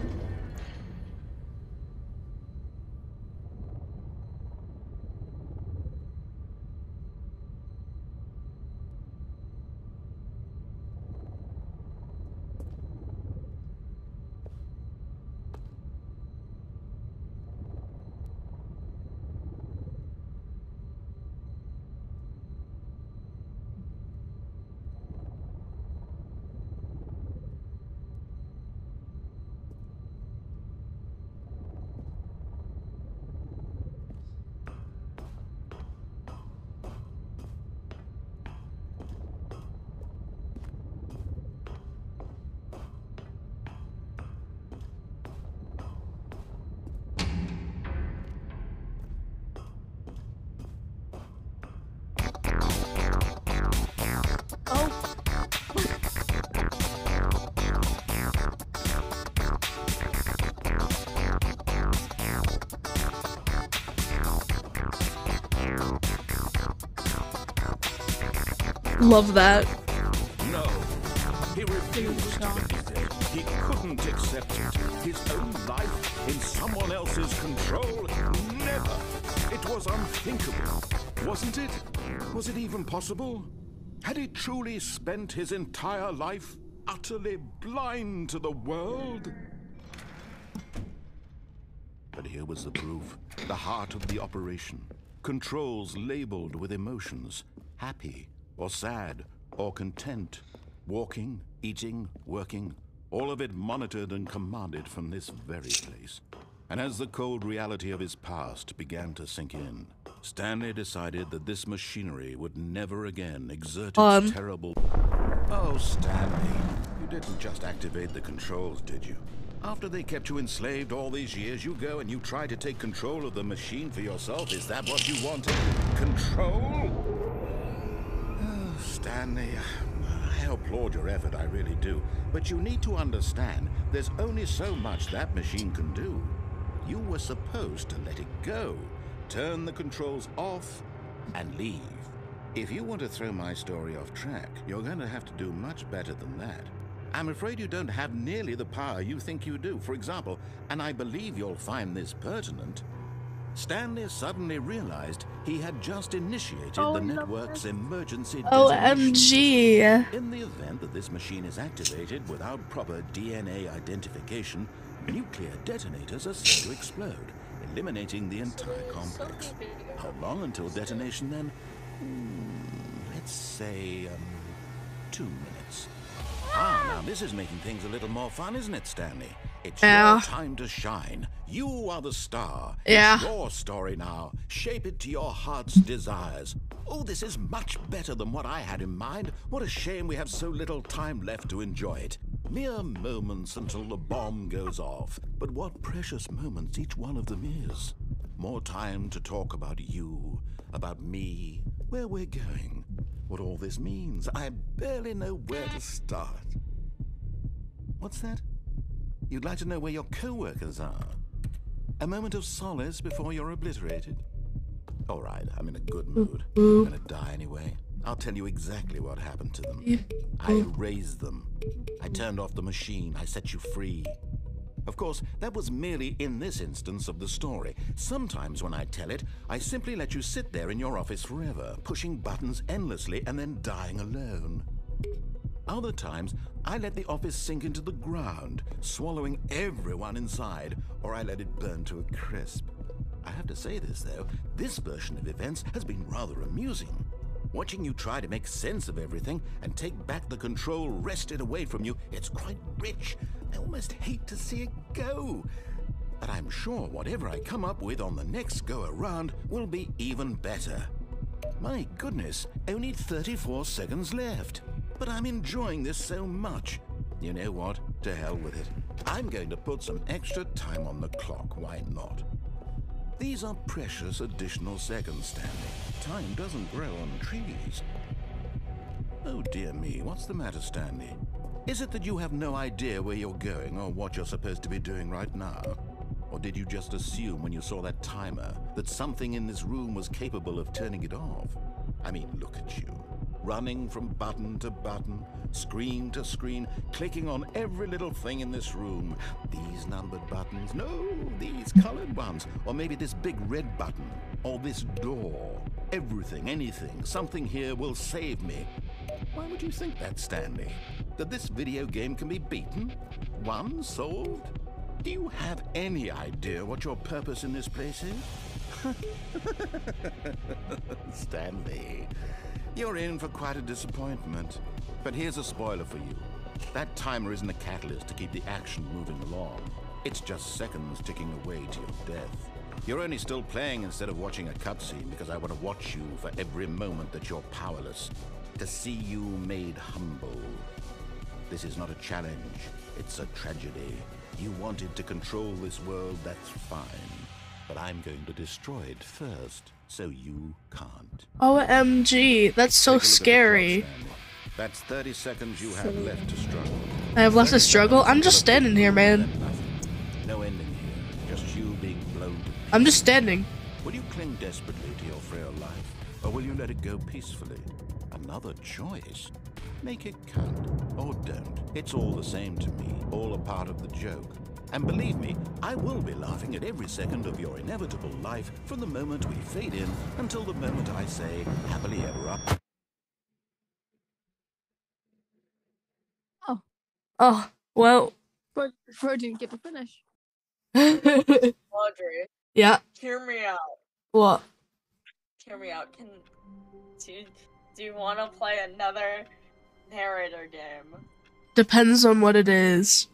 Love that. No, he refused to believe it. He couldn't accept it. His own life in someone else's control? Never. It was unthinkable, wasn't it? Was it even possible? Had he truly spent his entire life utterly blind to the world? But here was the proof. The heart of the operation. Controls labeled with emotions. Happy, or sad, or content. Walking, eating, working, all of it monitored and commanded from this very place. And as the cold reality of his past began to sink in, Stanley decided that this machinery would never again exert its terrible... Oh, Stanley, you didn't just activate the controls, did you? After they kept you enslaved all these years, you go and you try to take control of the machine for yourself. Is that what you wanted? Control? Oh, Stanley, I applaud your effort, I really do. But you need to understand, there's only so much that machine can do. You were supposed to let it go, turn the controls off, and leave. If you want to throw my story off track, you're going to have to do much better than that. I'm afraid you don't have nearly the power you think you do. For example, and I believe you'll find this pertinent, Stanley suddenly realized he had just initiated the network's emergency OMG. In the event that this machine is activated without proper DNA identification, nuclear detonators are set to explode, eliminating the entire complex. How long until detonation then? Let's say, 2 minutes. Now this is making things a little more fun, isn't it, Stanley? It's your time to shine. You are the star. It's your story now. Shape it to your heart's desires. Oh, this is much better than what I had in mind. What a shame we have so little time left to enjoy it. Mere moments until the bomb goes off. But what precious moments each one of them is. More time to talk about you, about me, where we're going, what all this means. I barely know where to start. What's that? You'd like to know where your co-workers are? A moment of solace before you're obliterated? All right, I'm in a good mood. I'm gonna die anyway. I'll tell you exactly what happened to them. I raised them. I turned off the machine. I set you free. Of course, that was merely in this instance of the story. Sometimes when I tell it, I simply let you sit there in your office forever, pushing buttons endlessly and then dying alone. Other times, I let the office sink into the ground, swallowing everyone inside, or I let it burn to a crisp. I have to say this, though, this version of events has been rather amusing. Watching you try to make sense of everything and take back the control wrested away from you, it's quite rich. I almost hate to see it go. But I'm sure whatever I come up with on the next go-around will be even better. My goodness, only 34 seconds left. But I'm enjoying this so much. You know what? To hell with it. I'm going to put some extra time on the clock. Why not? These are precious additional seconds, Stanley. Time doesn't grow on trees. Oh dear me, what's the matter, Stanley? Is it that you have no idea where you're going or what you're supposed to be doing right now? Or did you just assume when you saw that timer that something in this room was capable of turning it off? I mean, look at you. Running from button to button, screen to screen, clicking on every little thing in this room. These numbered buttons, no, these colored ones. Or maybe this big red button, or this door. Everything, anything, something here will save me. Why would you think that, Stanley? That this video game can be beaten? Won? Solved? Do you have any idea what your purpose in this place is? Stanley, you're in for quite a disappointment. But here's a spoiler for you. That timer isn't a catalyst to keep the action moving along. It's just seconds ticking away to your death. You're only still playing instead of watching a cutscene because I want to watch you for every moment that you're powerless. To see you made humble. This is not a challenge, it's a tragedy. You wanted to control this world, that's fine. But I'm going to destroy it first, so you can't. OMG, that's so scary. Clock, that's 30 seconds you have left to struggle. I have left to struggle? I'm just standing here, man. No ending here, just you being blown to pieces. I'm just standing. Will you cling desperately to your frail life, or will you let it go peacefully? Another choice. Make it count, or don't. It's all the same to me, all a part of the joke. And believe me, I will be laughing at every second of your inevitable life from the moment we fade in until the moment I say, happily ever after. Oh, well. But Fro didn't get to finish. Audrey, Yeah. hear me out. What? Hear me out. Do you want to play another narrator game? Depends on what it is.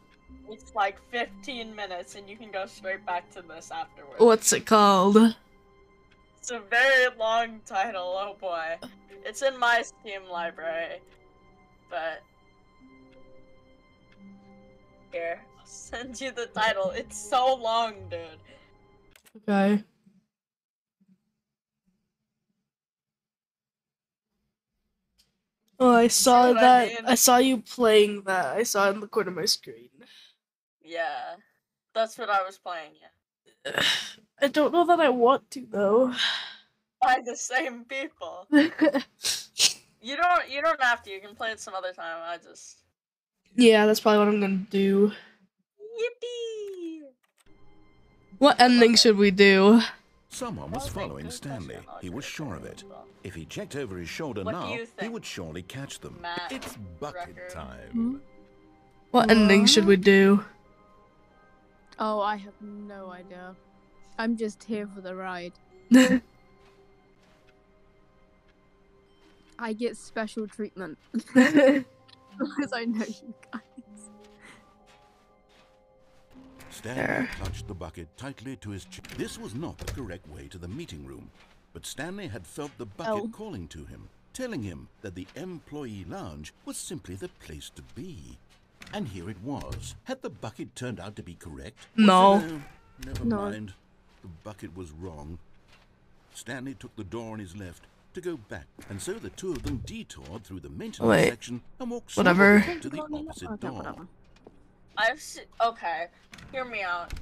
It's like 15 minutes and you can go straight back to this afterwards. What's it called? It's a very long title, oh boy. It's in my Steam library. But... here, I'll send you the title. It's so long, dude. Okay. Oh, I saw that. I mean? I saw you playing that. I saw it in the corner of my screen. Yeah. That's what I was playing, yeah. I don't know that I want to, though. By the same people. You don't have to, you can play it some other time, I just... Yeah, that's probably what I'm gonna do. Yippee! What ending should we do? Someone was following Stanley. He was sure of it. If he checked over his shoulder What do now, you he think, would surely catch them. Matt It's bucket Rucker? time. What ending should we do? Oh, I have no idea. I'm just here for the ride. I get special treatment. Because I know you guys. Stanley clutched the bucket tightly to his chest. This was not the correct way to the meeting room, but Stanley had felt the bucket calling to him, telling him that the employee lounge was simply the place to be. And here it was. Had the bucket turned out to be correct? No. Never mind. The bucket was wrong. Stanley took the door on his left to go back, and so the two of them detoured through the maintenance section and walked Whatever. to the opposite door. Okay, hear me out.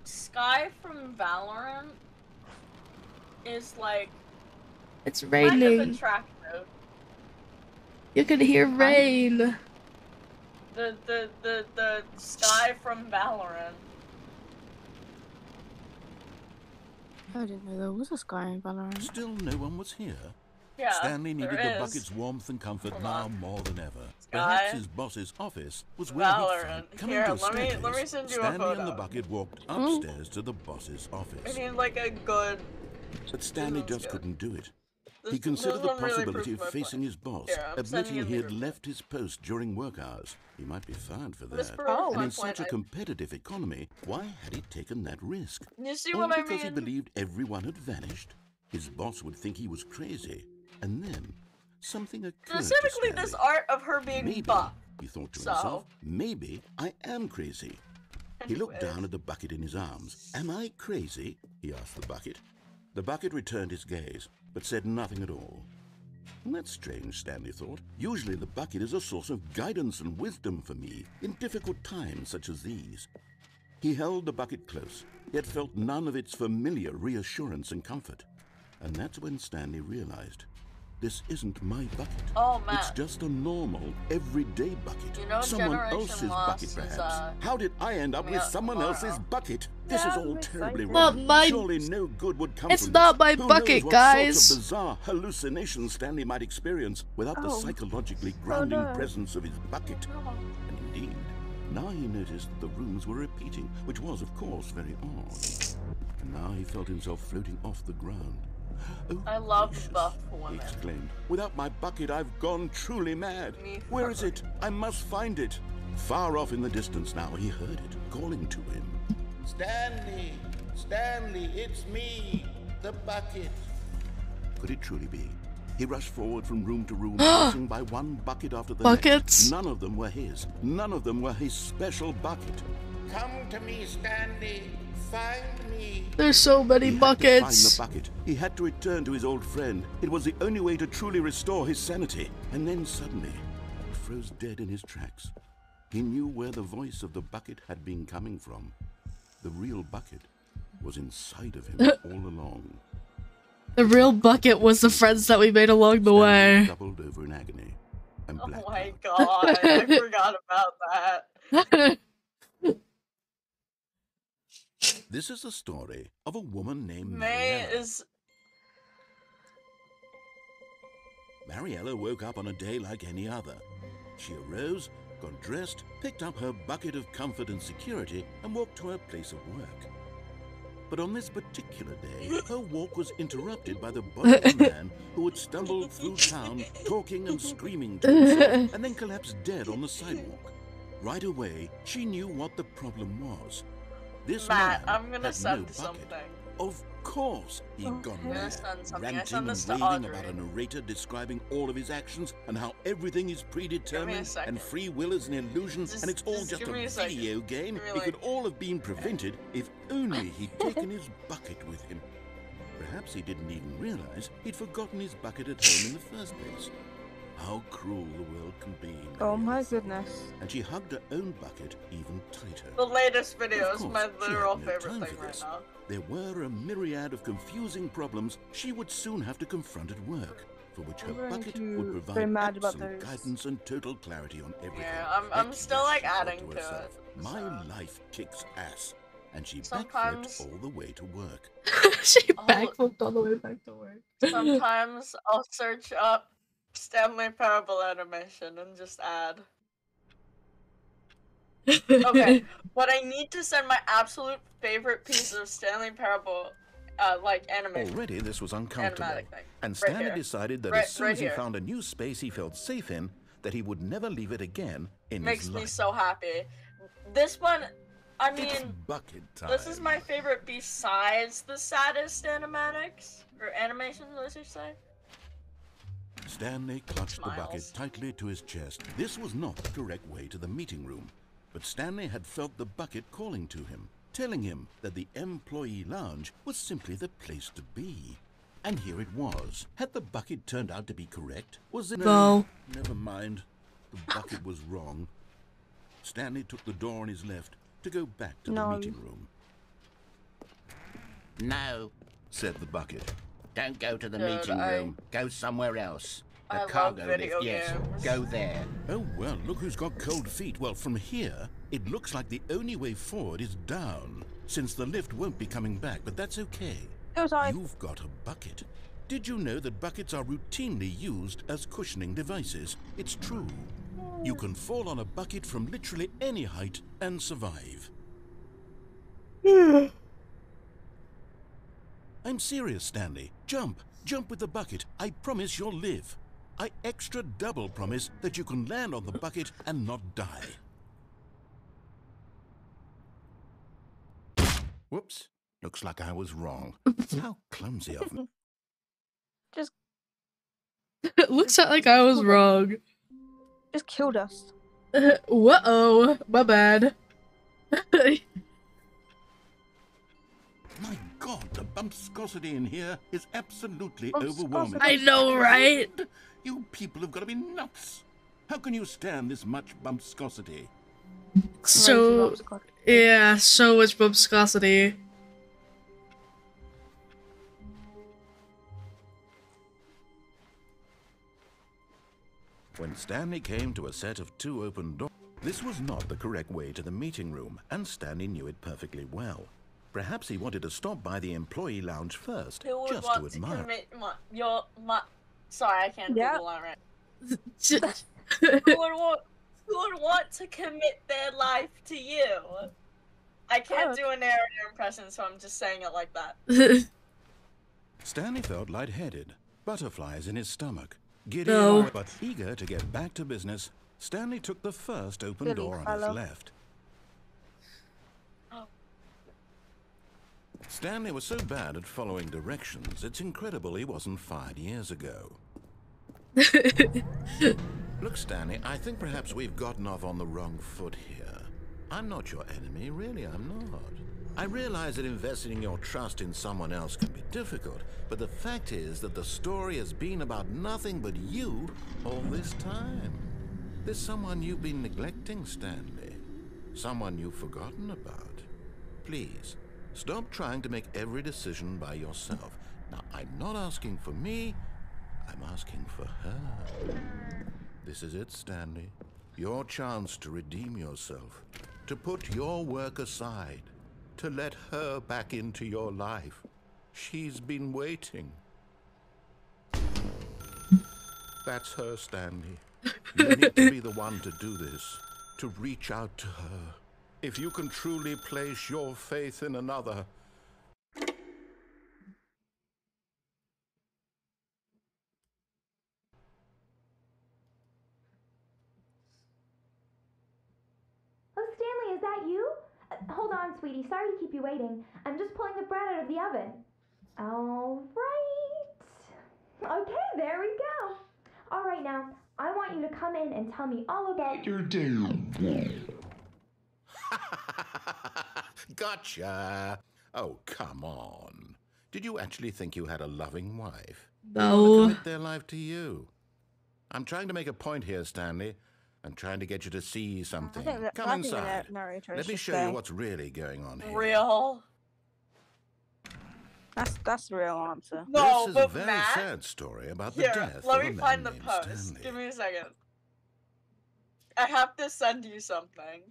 Sky from Valorant is like It's kind of raining. attractive. You can hear rain. The Sky from Valorant. I didn't know there was a sky in Valorant. Still no one was here. Yeah, Stanley needed there the is. bucket's warmth and comfort now more than ever. Sky. Perhaps his boss's office was where he'd Valorant. find. Coming Here, to a let me staircase, send you a Stanley photo. and the bucket walked upstairs to the boss's office. I mean, like a good. But Stanley This just one's good. couldn't do it. This- He considered this the one really possibility proves of my facing point. his boss, Here, I'm sending admitting you he had the- left his post during work hours. He might be fined for This that. proves Oh. And my in point. such a competitive economy, why had he taken that risk? You see All what I because he mean? believed everyone had vanished? His boss would think he was crazy. And then, something occurred Specifically, to this Stanley. art of her being Maybe, buff. he thought to So- himself, maybe I am crazy. He looked down at the bucket in his arms. Am I crazy? He asked the bucket. The bucket returned his gaze, but said nothing at all. That's strange, Stanley thought. Usually the bucket is a source of guidance and wisdom for me in difficult times such as these. He held the bucket close, yet felt none of its familiar reassurance and comfort. And that's when Stanley realized, this isn't my bucket. Oh, man. It's just a normal, everyday bucket. You know, someone Generation else's Lost bucket, is, perhaps. How did I end up with someone else's bucket? This is all terribly Not wrong. my- Surely no good would come It's from not this. my Who bucket, knows what guys. sorts of bizarre hallucinations Stanley might experience without the psychologically grounding presence of his bucket. And indeed, now he noticed that the rooms were repeating, which was, of course, very odd. And now he felt himself floating off the ground. Oh, I love gracious, buff he women. exclaimed. Without my bucket, I've gone truly mad. Where is it? I must find it. Far off in the distance now, he heard it, calling to him. Stanley! Stanley, it's me! The bucket! Could it truly be? He rushed forward from room to room, passing by one bucket after the Buckets? next. None of them were his. None of them were his special bucket. Come to me, Stanley! Find me! There's so many He had to buckets. find the bucket. He had to return to his old friend. It was the only way to truly restore his sanity. And then suddenly, he froze dead in his tracks. He knew where the voice of the bucket had been coming from. The real bucket was inside of him all along. The real bucket was the friends that we made along the Stanley way. doubled over in agony and Oh blacked my out. god, I forgot about that. This is the story of a woman named May Mariella. is... Mariella woke up on a day like any other. She arose, got dressed, picked up her bucket of comfort and security, and walked to her place of work. But on this particular day, her walk was interrupted by the body of a man who had stumbled through town, talking and screaming to himself, and then collapsed dead on the sidewalk. Right away, she knew what the problem was. This Matt, man I'm gonna had send no bucket. something. Of course, he'd gone I'm gonna mad, send something. I ranting sent and this to raving Audrey. about a narrator describing all of his actions and how everything is predetermined second. and free will is an illusion and it's all just just give me a a second. video game. Give me, It like- could all have been prevented if only he'd taken his bucket with him. Perhaps he didn't even realize he'd forgotten his bucket at home in the first place. How cruel the world can be. Oh Mariella my thought. goodness. And she hugged her own bucket even tighter. The latest video Of is course, my she had literal no favorite time thing for right this. now. There were a myriad of confusing problems she would soon have to confront at work, for which her I'm going bucket to would go provide mad about absolute those. guidance and total clarity on everything. Yeah, I'm At still, best, like, she thought adding to herself, it, My so. life kicks ass. And she Sometimes- backflipped all the way to work. She Oh. backflipped all the way back to work. Sometimes I'll search up Stanley Parable animation and just add. Okay, but I need to send my absolute favorite piece of Stanley Parable, like animation. Already this was uncomfortable, Animatic thing. and Right Stanley here. decided that Right- as soon right as he here. found a new space he felt safe in, that he would never leave it again in Makes his me life. so happy. This one, I It's mean, bucket time. this is my favorite besides the saddest animatics or animations, let's just say. Stanley clutched the bucket Smiles. tightly to his chest. This was not the correct way to the meeting room, but Stanley had felt the bucket calling to him, telling him that the employee lounge was simply the place to be. And here it was. Had the bucket turned out to be correct? Was it? No. Never mind. The bucket was wrong. Stanley took the door on his left to go back to No. the meeting room. No, Said the bucket. don't go to the Dude, meeting room. Go somewhere else. The I love cargo video lift, yes. games. Go there. Oh, well, look who's got cold feet. Well, from here, it looks like the only way forward is down, since the lift won't be coming back, but that's okay. It was I. You've got a bucket. Did you know that buckets are routinely used as cushioning devices? It's true. You can fall on a bucket from literally any height and survive. I'm serious, Stanley. Jump. Jump with the bucket. I promise you'll live. I extra double promise that you can land on the bucket and not die. Whoops. Looks like I was wrong. How clumsy of me. Just It looks like I was wrong. killed us. Whoa, my bad. My God, the bumpscosity in here is absolutely Bumpscosity. overwhelming. I know, right? You people have got to be nuts. How can you stand this much bumpscosity? So, yeah, so much bumpscosity. When Stanley came to a set of 2 open doors, this was not the correct way to the meeting room, and Stanley knew it perfectly well. Perhaps he wanted to stop by the employee lounge first, Who would just want to to admire. commit Sorry, I can't Yeah. Google that right. Who would want to commit their life to you? I can't do a narrator impression, so I'm just saying it like that. Stanley felt lightheaded, butterflies in his stomach. Giddy, No. but eager to get back to business, Stanley took the first open Silly door on fellow. his left. Oh. Stanley was so bad at following directions, it's incredible he wasn't fired years ago. Look, Stanley, I think perhaps we've gotten off on the wrong foot here. I'm not your enemy, really, I'm not. I realize that investing your trust in someone else can be difficult, but the fact is that the story has been about nothing but you all this time. There's someone you've been neglecting, Stanley. Someone you've forgotten about. Please, stop trying to make every decision by yourself. Now, I'm not asking for me, I'm asking for her. This is it, Stanley. Your chance to redeem yourself, to put your work aside, to let her back into your life. She's been waiting. That's her, Stanley. You need to be the one to do this, to reach out to her. If you can truly place your faith in another, Oh, Stanley, is that you? Hold on, sweetie. Sorry to keep you waiting. I'm just pulling the bread out of the oven. All right. Okay, there we go. All right, now, I want you to come in and tell me all about your day. Gotcha. Oh, come on. Did you actually think you had a loving wife? No. Who want to commit their life to you? I'm trying to make a point here, Stanley. I'm trying to get you to see something. Come inside. Let me show you what's really going on here. Real. That's the real answer. No, This is but a very Matt, sad story about the here, death let of me a man find the named post. Stanley. Give me a second. I have to send you something.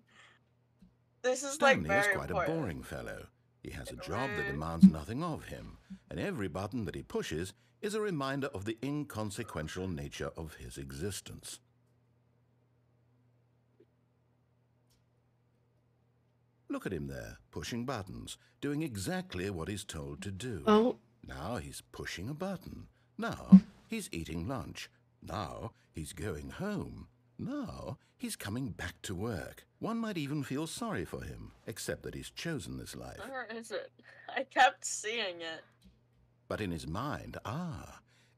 This is Stanley like very is quite important. a boring fellow. He has a job that demands nothing of him, and every button that he pushes is a reminder of the inconsequential nature of his existence. Look at him there, pushing buttons, doing exactly what he's told to do. Oh. Now he's pushing a button. Now he's eating lunch. Now he's going home. Now he's coming back to work. One might even feel sorry for him, except that he's chosen this life. Where is it? I kept seeing it. But in his mind,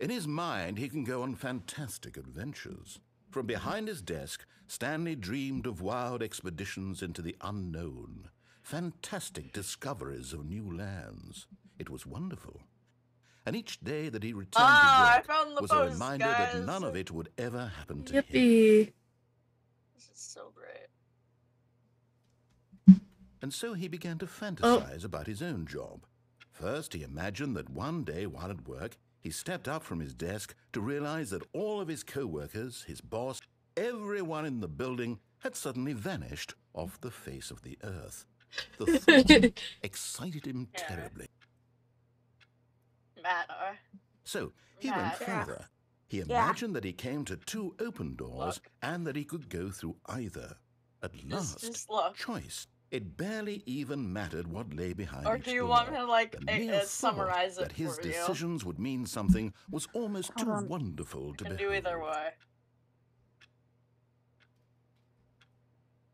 in his mind he can go on fantastic adventures. From behind his desk, Stanley dreamed of wild expeditions into the unknown, fantastic discoveries of new lands. It was wonderful. And each day that he returned to work was a reminder that none of it would ever happen to him. Yippee. This is so great. And so he began to fantasize about his own job. First, he imagined that one day while at work, he stepped up from his desk to realize that all of his co-workers, his boss, everyone in the building had suddenly vanished off the face of the earth. The thought excited him terribly. Matter. So he went further. He imagined that he came to 2 open doors and that he could go through either. At last, just look. choice. It barely even mattered what lay behind Or each do you door. want me to like The mere thought summarize it that his for you? decisions would mean something was almost too wonderful to Can behold. do either way.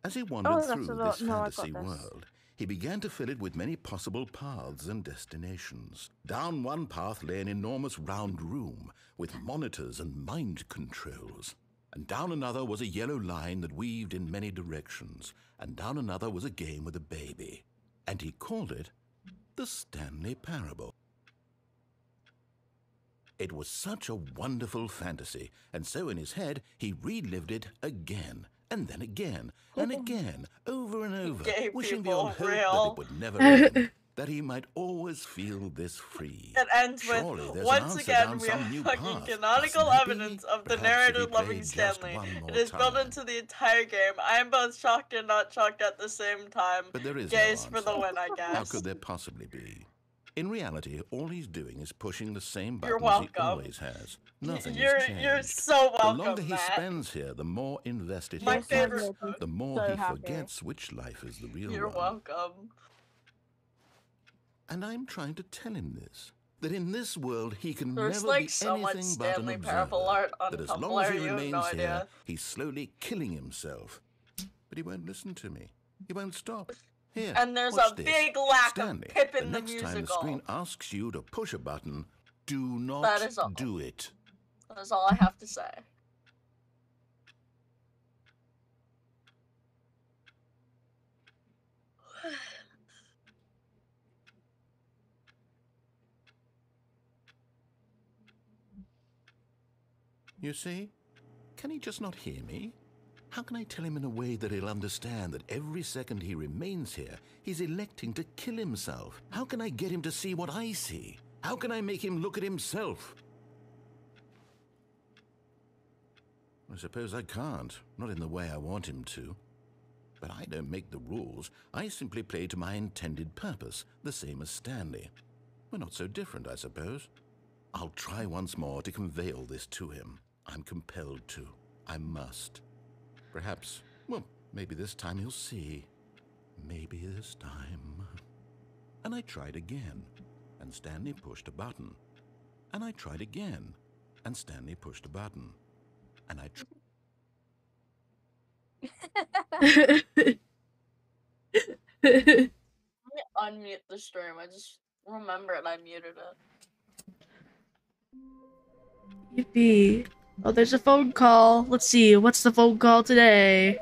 As he wandered that's through a lot. this No, I got fantasy this. world, he began to fill it with many possible paths and destinations. Down one path lay an enormous round room with monitors and mind controls. And down another was a yellow line that weaved in many directions. And down another was a game with a baby. And he called it the Stanley Parable. It was such a wonderful fantasy, and so in his head he relived it again, and then again, and again, over and over, Gay wishing people, beyond hope real. that it would never end, that he might always feel this free. It ends Surely with, there's once an answer again, down we some have new fucking path. canonical Maybe, evidence of the perhaps if he narrator loving played just Stanley. one more It is built time. into the entire game. I am both shocked and not shocked at the same time. But there is Gays no for the answer. win, I guess. How could there possibly be? In reality, all he's doing is pushing the same You're buttons he welcome. always has. Nothing You're has changed. you're so welcome, The longer he Matt. spends here, the more invested My he favorite gets. The more So he happy. forgets which life is the real You're one. welcome. And I'm trying to tell him this. That in this world he can There's never like be so much anything but an Stanley observer. Parable art on That as Tumblr, long as he you have remains no here, idea. he's slowly killing himself. But he won't listen to me. He won't stop. Here, And there's watch a this. big lack Stanley, of pip in the the next time the musical. screen asks you to push a button, do not That is all. do it. That's all I have to say. You see? Can he just not hear me? How can I tell him in a way that he'll understand that every second he remains here, he's electing to kill himself? How can I get him to see what I see? How can I make him look at himself? I suppose I can't, not in the way I want him to. But I don't make the rules. I simply play to my intended purpose, the same as Stanley. We're not so different, I suppose. I'll try once more to convey all this to him. I'm compelled to. I must. Perhaps, well, maybe this time he'll see. Maybe this time. And I tried again, and Stanley pushed a button. And I tried again, and Stanley pushed a button. And I Let me unmute the stream. I just remembered I muted it. Yippee. Oh, there's a phone call. Let's see, what's the phone call today?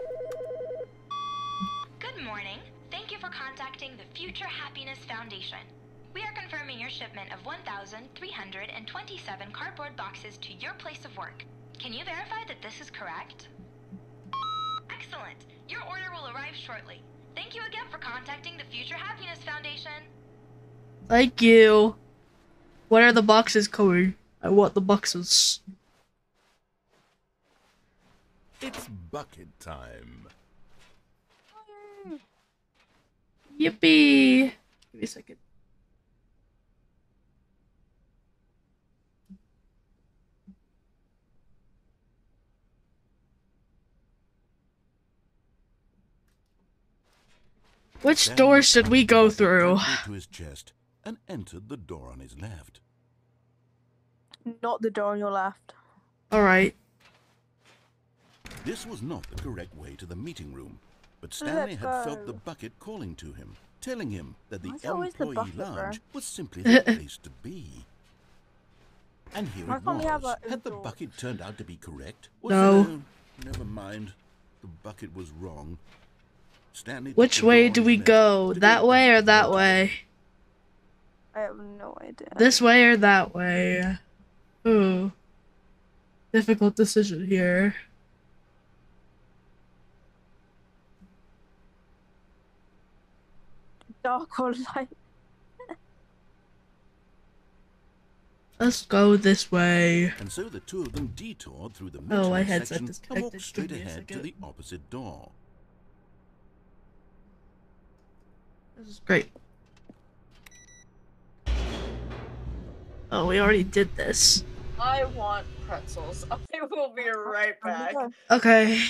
Good morning. Thank you for contacting the Future Happiness Foundation. We are confirming your shipment of 1,327 cardboard boxes to your place of work. Can you verify that this is correct? Excellent. Your order will arrive shortly. Thank you again for contacting the Future Happiness Foundation. Thank you. When are the boxes coming? I want the boxes. It's bucket time. Yippee. Give me a second. Which Stanley door should we go punched the bucket through? tightly to his chest and entered the door on his left. Not the door on your left. Alright. This was not the correct way to the meeting room, but Stanley Let's had felt go. the bucket calling to him, telling him that the Why is it always the employee bucket, bro? lounge was simply the place to be. And here Why it can't we have was. our Had the own door? bucket turned out to be correct? No. Never mind. The bucket was wrong. Stanley took Which the way door on do his we left go? to That go way back or to that the way? I have no idea. This way or that way? Ooh. Difficult decision here. Dark or light? Let's go this way. And so the two of them detoured through the Oh, my maintenance headset section and disconnected. walked straight Give me a ahead to second. the opposite door. This is great. Oh, we already did this. I want pretzels. I will be right back. Okay.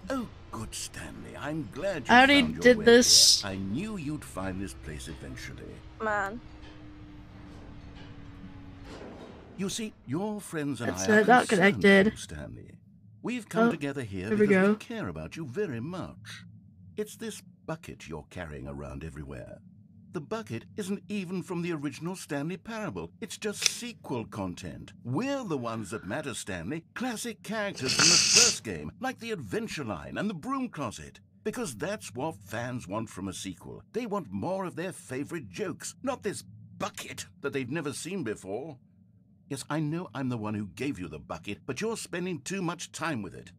Oh, good Stanley. I'm glad you I already found your did way this. here. I knew you'd find this place eventually. Man. You see, your friends and That's I are it, not concerned connected. for you, Stanley. We've come Oh, together here there we because we go. care about you very much. It's this bucket you're carrying around everywhere. The bucket isn't even from the original Stanley Parable. It's just sequel content. We're the ones that matter, Stanley. Classic characters from the first game, like the Adventure Line and the Broom Closet. Because that's what fans want from a sequel. They want more of their favorite jokes, not this bucket that they've never seen before. Yes, I know I'm the one who gave you the bucket, but you're spending too much time with it.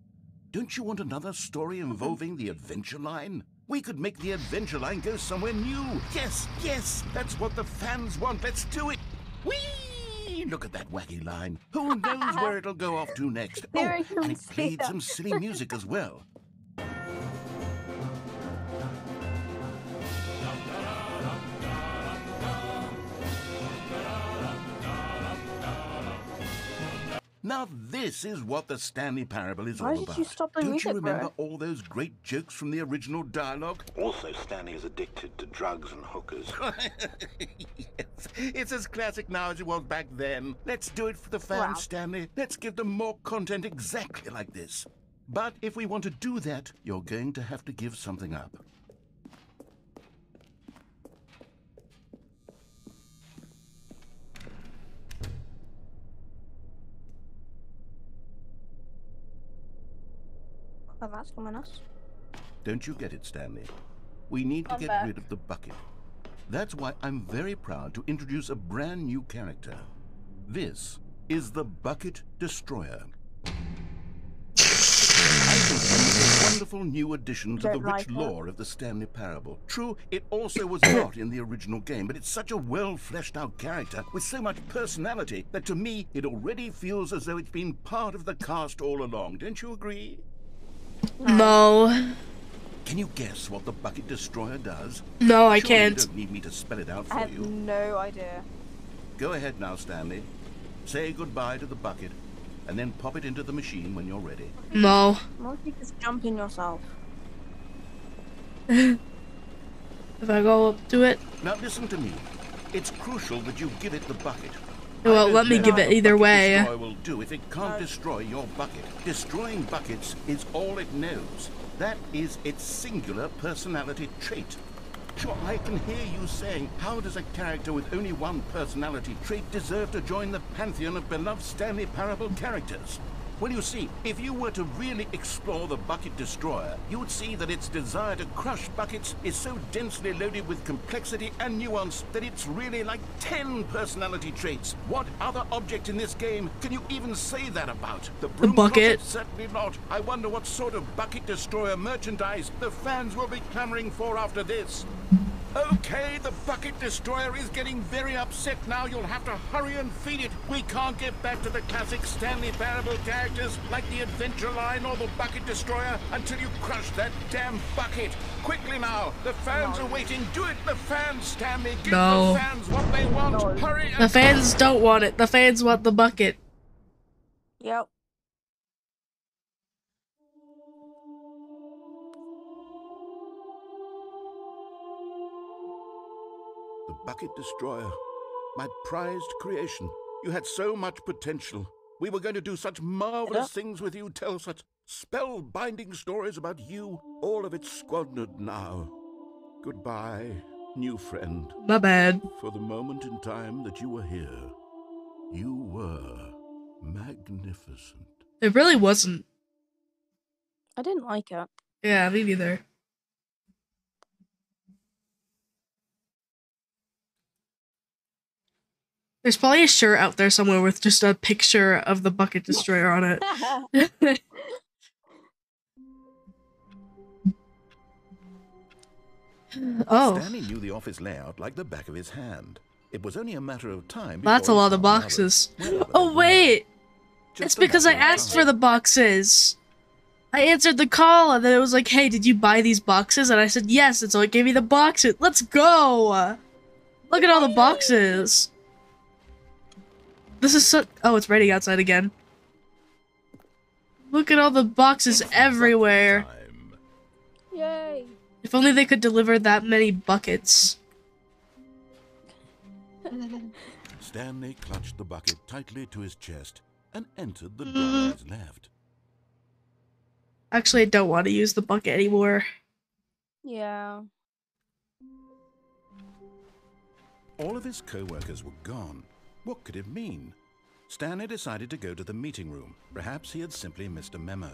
Don't you want another story involving the adventure line? We could make the adventure line go somewhere new. Yes, yes, that's what the fans want. Let's do it. Whee! Look at that wacky line. Who knows where it'll go off to next? Oh, and it played some silly music as well. Now this is what the Stanley Parable is all about. Why did you stop the music, Don't you remember bro? all those great jokes from the original dialogue? Also, Stanley is addicted to drugs and hookers. Yes, it's as classic now as it was back then. Let's do it for the fans, Wow. Stanley. Let's give them more content exactly like this. But if we want to do that, you're going to have to give something up. Oh, that's ominous. Don't you get it, Stanley? We need to I'm get back. rid of the bucket. That's why I'm very proud to introduce a brand new character. This is the Bucket Destroyer. I think it's a wonderful new addition to the Don't rich like it. lore of the Stanley Parable. True, it also was not in the original game, but it's such a well-fleshed-out character with so much personality that to me it already feels as though it's been part of the cast all along. Don't you agree? No. Can you guess what the Bucket Destroyer does? No, I Surely can't. You don't need me to spell it out I for have you. no idea. Go ahead now, Stanley. Say goodbye to the bucket, and then pop it into the machine when you're ready. No. Why don't you just jump in yourself? If I go up to it, Now listen to me. It's crucial that you give it the bucket. it won't I let me don't give know it what the either Bucket way. Destroyer will do if it can't destroy your bucket. Destroying buckets is all it knows. That is its singular personality trait. Sure, I can hear you saying, how does a character with only one personality trait deserve to join the pantheon of beloved Stanley Parable characters? Well, you see, if you were to really explore the Bucket Destroyer, you would see that its desire to crush buckets is so densely loaded with complexity and nuance that it's really like 10 personality traits. What other object in this game can you even say that about? The broom bucket. closet? Certainly not. I wonder what sort of Bucket Destroyer merchandise the fans will be clamoring for after this. Okay, the Bucket Destroyer is getting very upset now. You'll have to hurry and feed it. We can't get back to the classic Stanley Parable characters like the Adventure Line or the Bucket Destroyer until you crush that damn bucket. Quickly now, the fans are waiting. Do it, the fans, Stanley. Give No. the fans what they want. No. Hurry and The fans don't want it. The fans want the bucket. Yep. The Bucket Destroyer, my prized creation. You had so much potential. We were going to do such marvelous things with you, tell such spell-binding stories about you. All of it squandered now. Goodbye, new friend. My bad. For the moment in time that you were here, you were magnificent. It really wasn't. I didn't like it. Yeah, me neither. There's probably a shirt out there somewhere with just a picture of the Bucket Destroyer on it. Oh, Stanley knew the office layout like the back of his hand. It was only a matter of time. that's a before he lot of found the others, boxes. wherever they Oh, were. wait! Just It's a because I matter of asked time. for the boxes. I answered the call and then it was like, hey, did you buy these boxes? And I said, yes, and so it gave me the boxes. Let's go! Look at all the boxes. This is so- oh, it's raining outside again. Look at all the boxes everywhere. Time. Yay! If only they could deliver that many buckets. Stanley clutched the bucket tightly to his chest and entered the door on his left. Actually, I don't want to use the bucket anymore. Yeah. All of his co-workers were gone. What could it mean? Stanley decided to go to the meeting room. Perhaps he had simply missed a memo.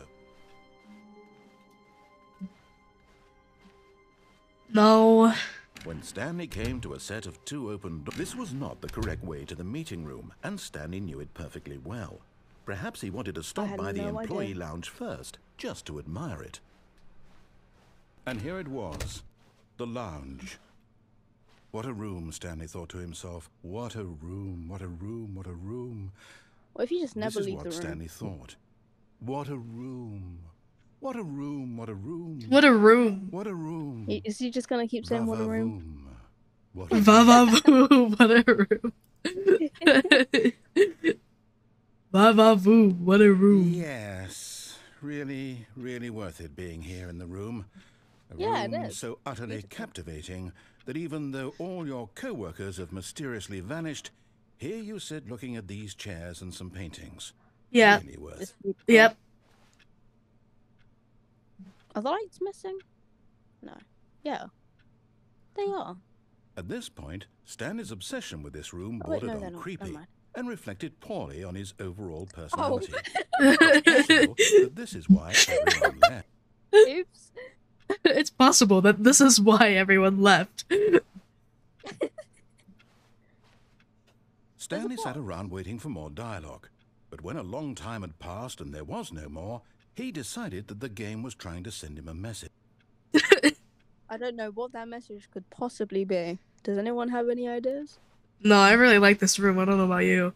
No. When Stanley came to a set of 2 open doors, this was not the correct way to the meeting room, and Stanley knew it perfectly well. Perhaps he wanted to stop by the employee lounge first, just to admire it. And here it was, the lounge. What a room, Stanley thought to himself. What a room, what a room, what a room. What if you just never leave the room? This is what Stanley thought. What a room. What a room, what a room. What a room. What a room. Is he just gonna keep saying what a room? Va-va-voo, what a room. Va-va-voo, what a room. Yes, really, really worth it being here in the room. A room it is. so utterly captivating that even though all your co-workers have mysteriously vanished, here you sit looking at these chairs and some paintings. Yeah. Really worth. Yep. Are the lights missing? No. Yeah. They are. At this point, Stanley's obsession with this room bordered on creepy and reflected poorly on his overall personality. That this is why everyone left. Oops. It's possible that this is why everyone left. Stanley sat around waiting for more dialogue, but when a long time had passed and there was no more, he decided that the game was trying to send him a message. I don't know what that message could possibly be. Does anyone have any ideas? No, I really like this room. I don't know about you.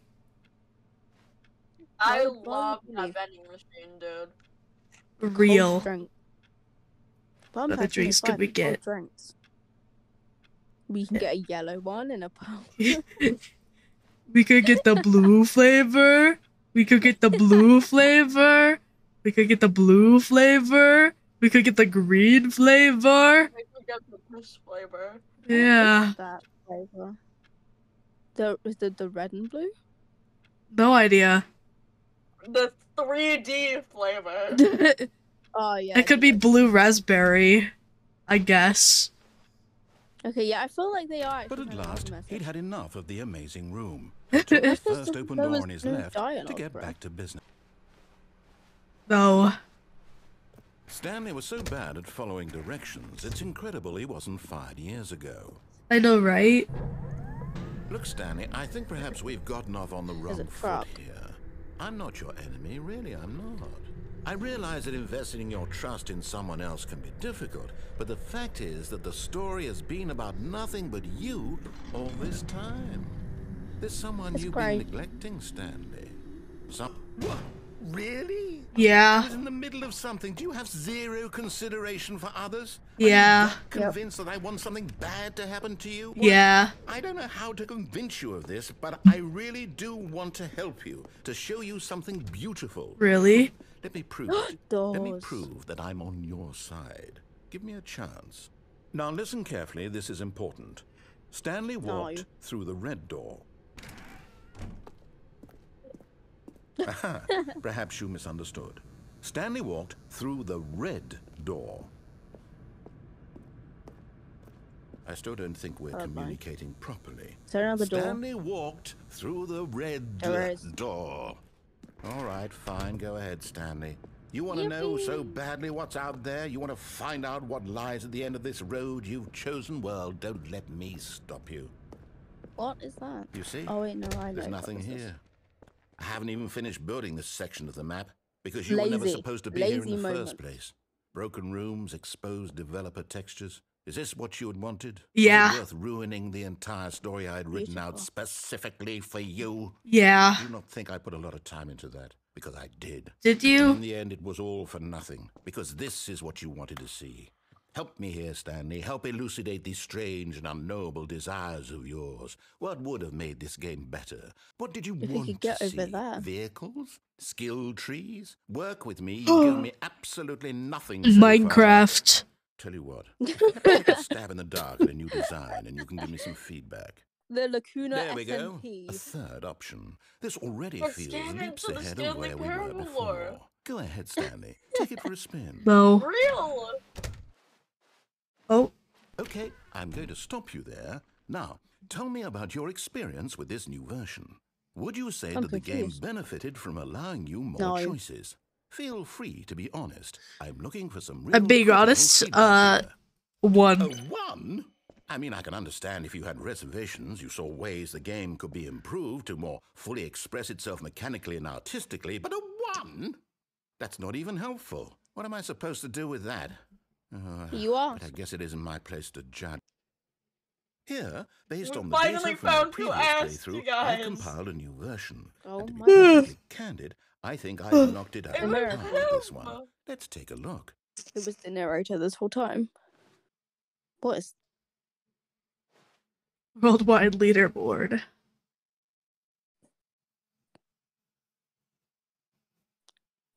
I love that vending machine, dude. Real. What other drinks could we get? Drinks. We can get a yellow one and a purple. We could get the blue flavor. We could get the blue flavor. We could get the blue flavor. We could get the green flavor. We could get the push flavor. Yeah. That flavor. The red and blue? No idea. The 3D flavor. Oh yeah. It could be blue raspberry, I guess. Okay, yeah, I feel like they are. But at last, he'd had enough of the amazing room. He took the first open door on his left to get back to business. No. Stanley was so bad at following directions, it's incredible he wasn't fired years ago. I know, right? Look, Stanley, I think perhaps we've gotten off on the wrong foot here. I'm not your enemy, really, I'm not. I realize that investing your trust in someone else can be difficult, but the fact is that the story has been about nothing but you all this time. There's someone you've been neglecting, Stanley. What? Really? Yeah. I was in the middle of something. Do you have zero consideration for others? Yeah. Are you convinced that I want something bad to happen to you? Well, yeah. I don't know how to convince you of this, but I really do want to help you, to show you something beautiful. Really? Let me prove it. Let me prove that I'm on your side. Give me a chance. Now listen carefully, this is important. Stanley walked through the red door. Aha, perhaps you misunderstood. Stanley walked through the red door. I still don't think we're communicating properly. Is there another door? Stanley walked through the red door. All right, fine. Go ahead, Stanley. You want to know so badly what's out there? You want to find out what lies at the end of this road you've chosen? Well, don't let me stop you. What is that? You see? Oh, wait, no, I know. There's nothing here. I haven't even finished building this section of the map because you were never supposed to be here in the first place. Broken rooms, exposed developer textures. Is this what you had wanted? Yeah. Was it worth ruining the entire story I had written out specifically for you? Yeah. Do not think I put a lot of time into that, because I did. Did you? In the end, it was all for nothing, because this is what you wanted to see. Help me here, Stanley. Help elucidate these strange and unknowable desires of yours. What would have made this game better? What did you want to see? Vehicles? Skill trees? Work with me. You give me absolutely nothing so Minecraft. far. Tell you what, take a stab in the dark at a new design and you can give me some feedback. The Lacuna There we go. SMP. A third option. This already feels leaps ahead of where we were before. Go ahead, Stanley. Take it for a spin. No. Real. Oh. Okay, I'm going to stop you there. Now, tell me about your experience with this new version. Would you say that the game benefited from allowing you more choices? Feel free to be honest. I'm looking for some real I'm being honest. 1. A 1? I mean, I can understand if you had reservations, you saw ways the game could be improved to more fully express itself mechanically and artistically, but a 1? That's not even helpful. What am I supposed to do with that? You are. But I guess it isn't my place to judge. Here, based We on the finally data from my found who previous asked you playthrough, guys. I've compiled a new version. Oh And to be my perfectly candid, I think I've knocked it out of the America. park with this one. Let's take a look. It was the narrator this whole time. What is Worldwide leaderboard.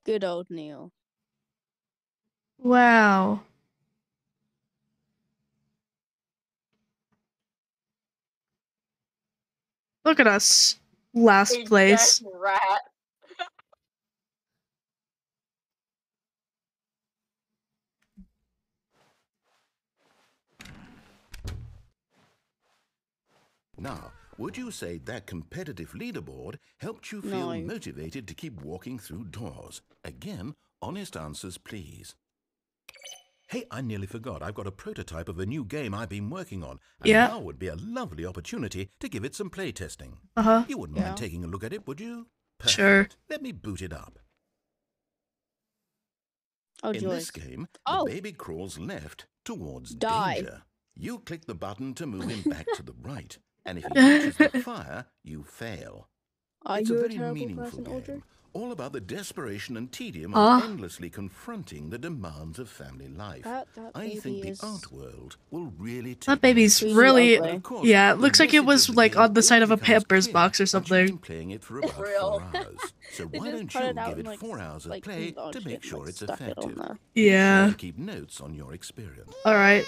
good old Neil? Wow. Look at us. Last A place. dead rat. Now, would you say that competitive leaderboard helped you feel No. motivated to keep walking through doors? Again, honest answers, please. Hey, I nearly forgot. I've got a prototype of a new game I've been working on. And Yeah. now would be a lovely opportunity to give it some playtesting. Uh-huh. You wouldn't Yeah. mind taking a look at it, would you? Sure. Perfect. Let me boot it up. Oh, In joy. this game, Oh. the baby crawls left towards Die. danger. You click the button to move him back to the right. And if he touches the fire, you fail. Are It's you a a very terrible meaningful person, game, Audrey? all about the desperation and tedium Huh? of endlessly confronting the demands of family life. That I think baby the is art world will really take That baby's Really really... ugly. But of course, Yeah, it the looks like it message was of the like game on the side of a only becomes Pampers clear box or once you've something. been playing it for about Real. 4 hours. So They why just don't cut you it out give and, it like, 4 hours of like, play enlarged to it make and, sure like, it's stuck it on effective? there. Yeah. Sure to keep notes on your experience. Alright.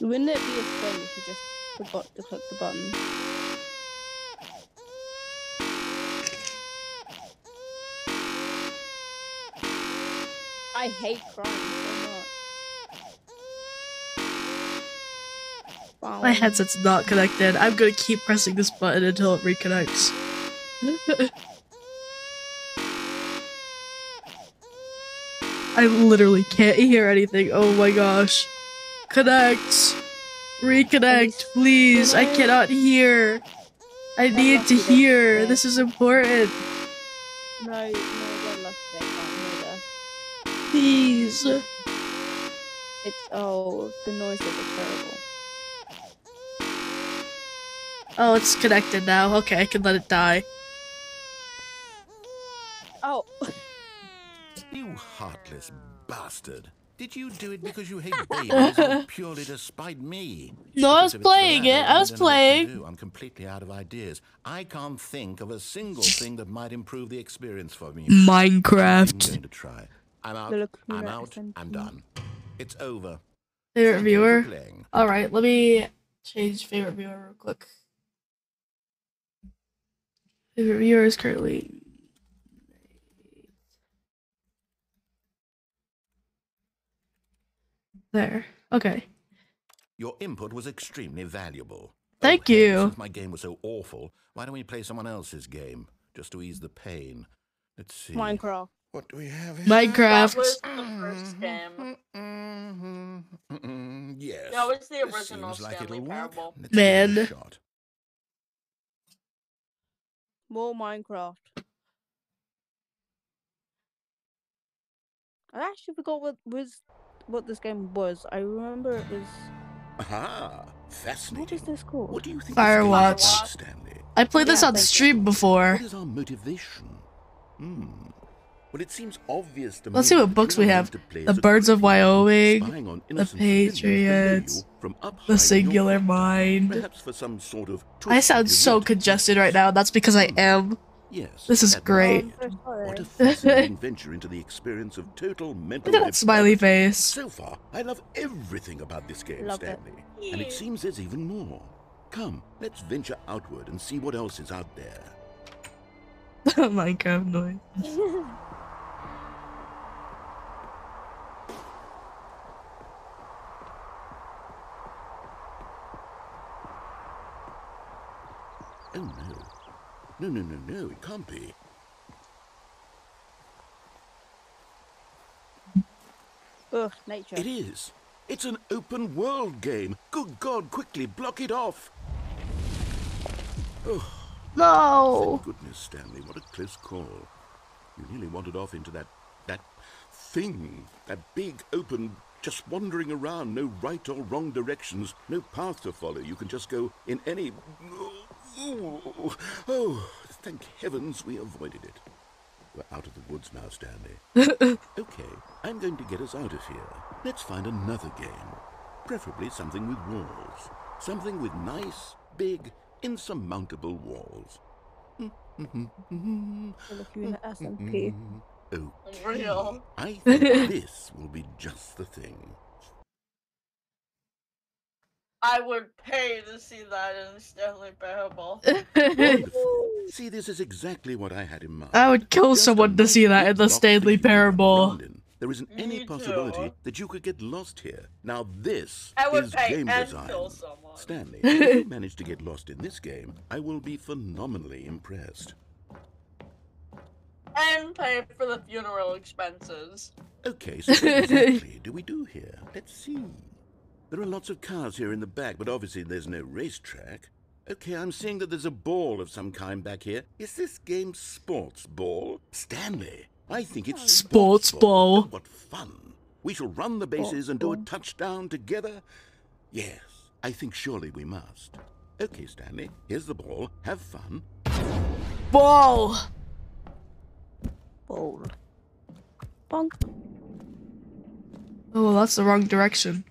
Wouldn't it be a shame if you just forgot to click the button? I hate crying so much. Wow. My headset's not connected. I'm gonna keep pressing this button until it reconnects. I literally can't hear anything. Oh my gosh. Connect! Reconnect, please. I cannot hear. I need to hear. This is important. No, they're lucky they can't hear that. Please. The noises are terrible. Oh, it's connected now. Okay, I can let it die. Oh. You heartless bastard. Did you do it because you hate babies or purely to spite me? No, I was Because if it's the playing latter, it. I was then know what to playing. do. I'm completely out of ideas. I can't think of a single thing that might improve the experience for me. I'm Minecraft. going to try. I'm out. Look, I'm Mira out. sent I'm me. done. It's over. Favorite Thank you for viewer. playing. Alright, let me change favorite viewer real quick. Favorite viewer is currently... there. Okay. Your input was extremely valuable. Thank hey, you. Since my game was so awful, why don't we play someone else's game just to ease the pain? Let's see. Minecraft. What do we have here? Minecraft. That was the first game. Yes. That was the this original seems like Stanley it'll work. Parable. Let's give it a Man. shot. More Minecraft. I actually forgot what this game was. I remember it was. Aha! What Fascinating. is this called? What do you think Firewatch. this game is about, Stanley? I played this Yeah, on thank you. stream before. What is our motivation? Well, it seems obvious to Let's me see what that books you we are have. meant to play The as a Birds of good hero, Wyoming, spying on The innocent civilians below Patriots, you from up high The in your Singular captor, Mind. perhaps for some sort of I sound twisted so erotic congested right purpose. now. That's because I am. Yes, This is that great. might be it. I'm so sorry. What a fascinating venture into the experience of total mental Look at that smiley depravity. face. So far, I love everything about this game, Love it. Stanley. And it seems there's even more. Come, let's venture outward and see what else is out there. Minecraft noise. Oh no. No, it can't be. Ugh, nature. It is. It's an open world game. Good God, quickly block it off. Oh, No. thank goodness, Stanley. What a close call. You nearly wandered off into that thing. That big, open, just wandering around. No right or wrong directions. No path to follow. You can just go in any... Oh, thank heavens we avoided it. We're out of the woods now, Stanley. Okay, I'm going to get us out of here. Let's find another game. Preferably something with walls. Something with nice, big, insurmountable walls. Look you in the SMP. Okay. Real. I think this will be just the thing. I would pay to see that in Stanley Parable. Wonderful. See, this is exactly what I had in mind. I would kill Just someone a to nice see that big in the block for Stanley you to run Parable. around in. There isn't any Me possibility too. that you could get lost here. Now this I would is pay game and design. kill someone. Stanley, if you manage to get lost in this game, I will be phenomenally impressed. And pay for the funeral expenses. Okay, so what exactly do we do here? Let's see. There are lots of cars here in the back, but obviously there's no racetrack. Okay, I'm seeing that there's a ball of some kind back here. Is this game sports ball? Stanley, I think it's Sports ball. Oh, what fun. We shall run the bases and do a touchdown together. Yes, I think surely we must. Okay, Stanley, here's the ball. Have fun. Ball. Ball. Bonk. Oh, that's the wrong direction.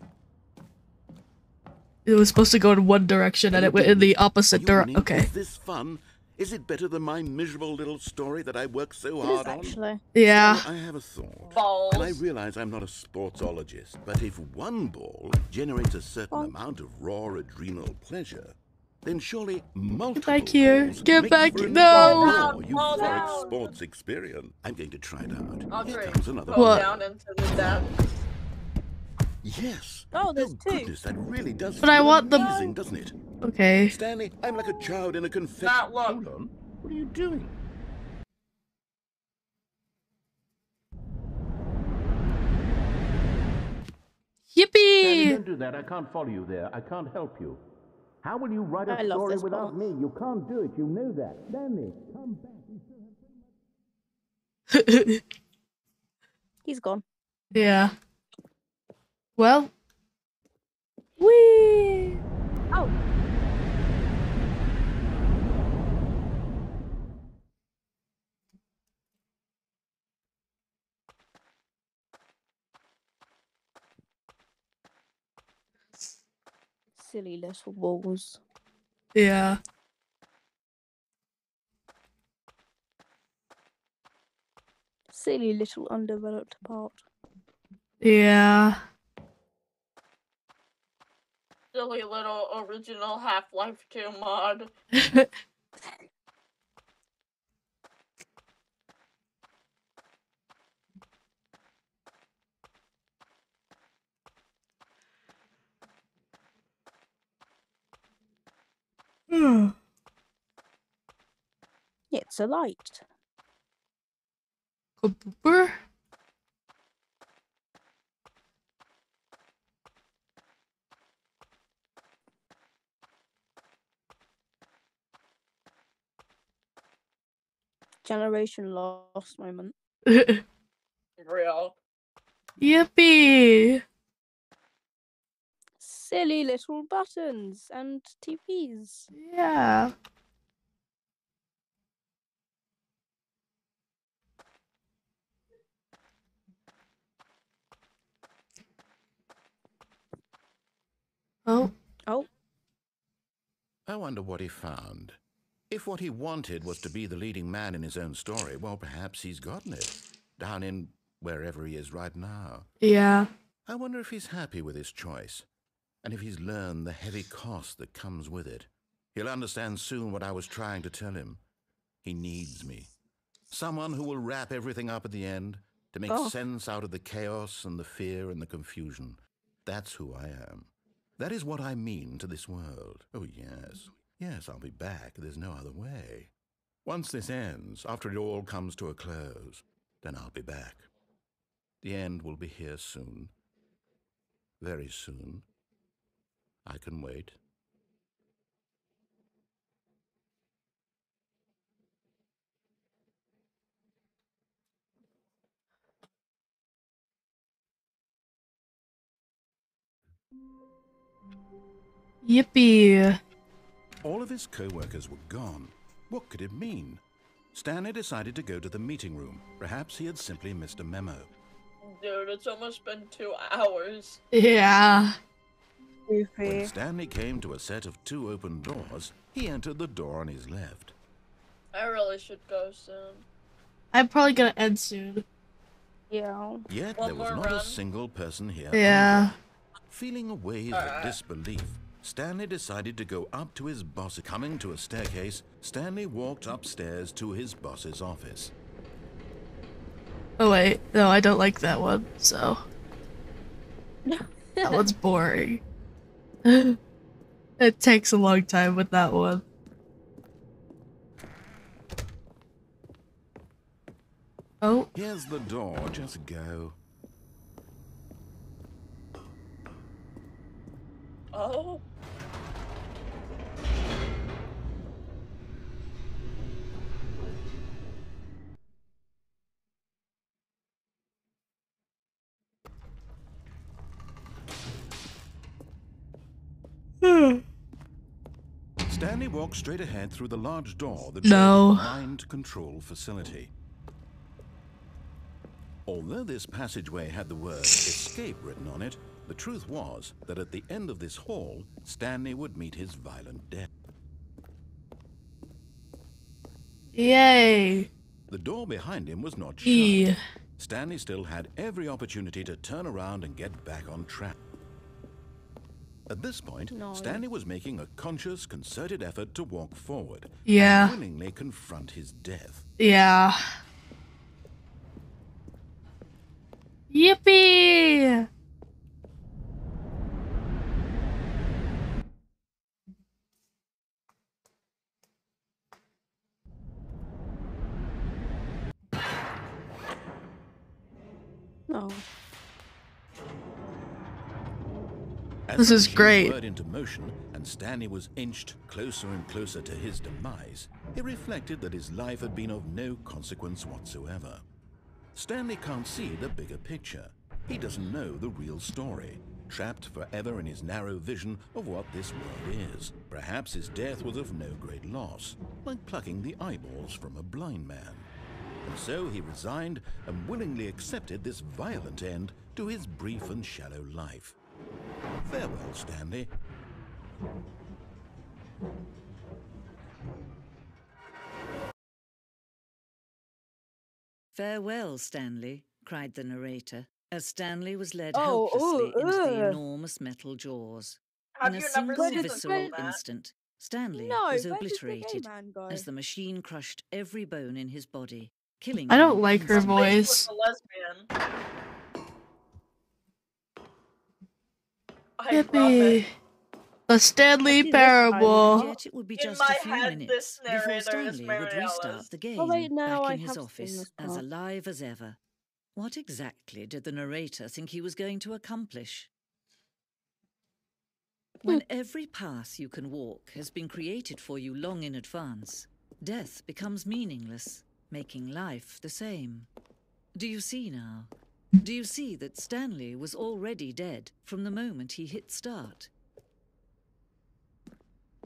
It was supposed to go in one direction and it went in the opposite direction. Okay. Is this fun? Is it better than my miserable little story that I worked so It hard is on? actually. Yeah. So I have a thought. Balls. And I realize I'm not a sportsologist, but if one ball generates a certain amount of raw adrenal pleasure, then surely multiple back here. balls Get make back. for an No. even Fall more euphoric down. sports experience. I'm going to try it out. Here Audrey, comes another go What? down into the depths. Yes. Oh, there's two. Goodness, that really does But I feel want the- amazing, doesn't it? Okay. Stanley, I'm like a child in a confetti. Not look. Hold on. What are you doing? Yippee! Don't do that. I can't follow you there. I can't help you. How will you write I a love story this without part. me? You can't do it. You know that. Stanley, come back. He's gone. Yeah. Well. Whee! Oh. Silly little balls. Yeah. Silly little undeveloped part. Yeah. Silly little original Half-Life 2 mod. It's a light. Kabooper? Generation lost moment. Real. Yippee! Silly little buttons and TVs. Yeah. Oh. Oh. I wonder what he found. If what he wanted was to be the leading man in his own story, well, perhaps he's gotten it. Down in wherever he is right now. Yeah. I wonder if he's happy with his choice, and if he's learned the heavy cost that comes with it. He'll understand soon what I was trying to tell him. He needs me. Someone who will wrap everything up at the end, to make sense out of the chaos and the fear and the confusion. That's who I am. That is what I mean to this world. Oh, yes. Yes, I'll be back. There's no other way. Once this ends, after it all comes to a close, then I'll be back. The end will be here soon. Very soon. I can wait. Yippee. All of his co-workers were gone. What could it mean? Stanley decided to go to the meeting room. Perhaps he had simply missed a memo. Dude, it's almost been 2 hours. Yeah. When Stanley came to a set of 2 open doors, he entered the door on his left. I really should go soon. I'm probably gonna end soon. Yeah. Yet One there was more not a run. single person here. Yeah. either. Feeling a wave of disbelief, Stanley decided to go up to his boss. Coming to a staircase, Stanley walked upstairs to his boss's office. Oh wait, no, I don't like that one, so. That one's boring. It takes a long time with that one. Oh. Here's the door, just go. Oh. Stanley walked straight ahead through the large door that No. led to the mind control facility. Although this passageway had the word escape written on it, the truth was that at the end of this hall, Stanley would meet his violent death. Yay. The door behind him was not shut. E. Stanley still had every opportunity to turn around and get back on track. At this point, Stanley was making a conscious, concerted effort to walk forward Yeah. and willingly confront his death. Yeah. Yippee! No. As This the is machine great. whirred into motion and Stanley was inched closer and closer to his demise, he reflected that his life had been of no consequence whatsoever. Stanley can't see the bigger picture. He doesn't know the real story, trapped forever in his narrow vision of what this world is. Perhaps his death was of no great loss, like plucking the eyeballs from a blind man. And so he resigned and willingly accepted this violent end to his brief and shallow life. Farewell, Stanley. Farewell, Stanley, cried the narrator, as Stanley was led Oh, helplessly ooh, into the ugh. enormous metal jaws. Have In a you never single seen the visceral film, Matt? instant, Stanley No, was where did the gay obliterated man go? as the machine crushed every bone in his body, killing I don't him like her instantly. voice. With a lesbian. I promise. Yippee. The Stanley Actually, this time, Parable. Yet it would be In just my a few head, minutes this before narrator is Stanley would Mary restart Alice. the game Oh wait, no, back I in his have seen office this as part. alive as ever. What exactly did the narrator think he was going to accomplish? When every path you can walk has been created for you long in advance, death becomes meaningless, making life the same. Do you see now? Do you see that Stanley was already dead from the moment he hit start?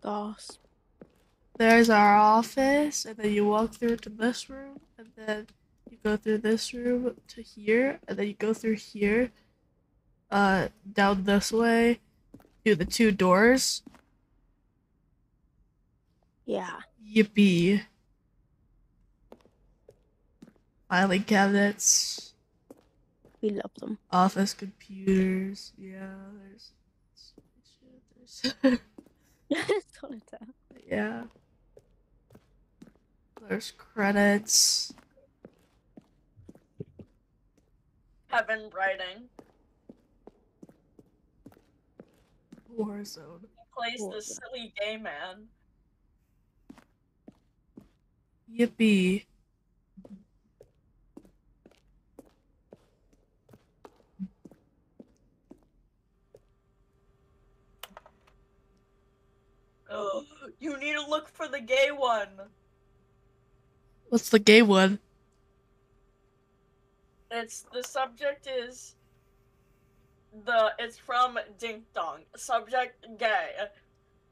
Gasp. There's our office, and then you walk through to this room, and then you go through this room to here, and then you go through here, down this way, through the 2 doors. Yeah. Yippee. Filing cabinets, We love them. office computers. Yeah, there's Solitaire. yeah. There's credits. Heaven writing. Warzone. Plays this silly gay man. Yippee. one. What's the gay one? The subject is it's from Ding Dong. Subject gay.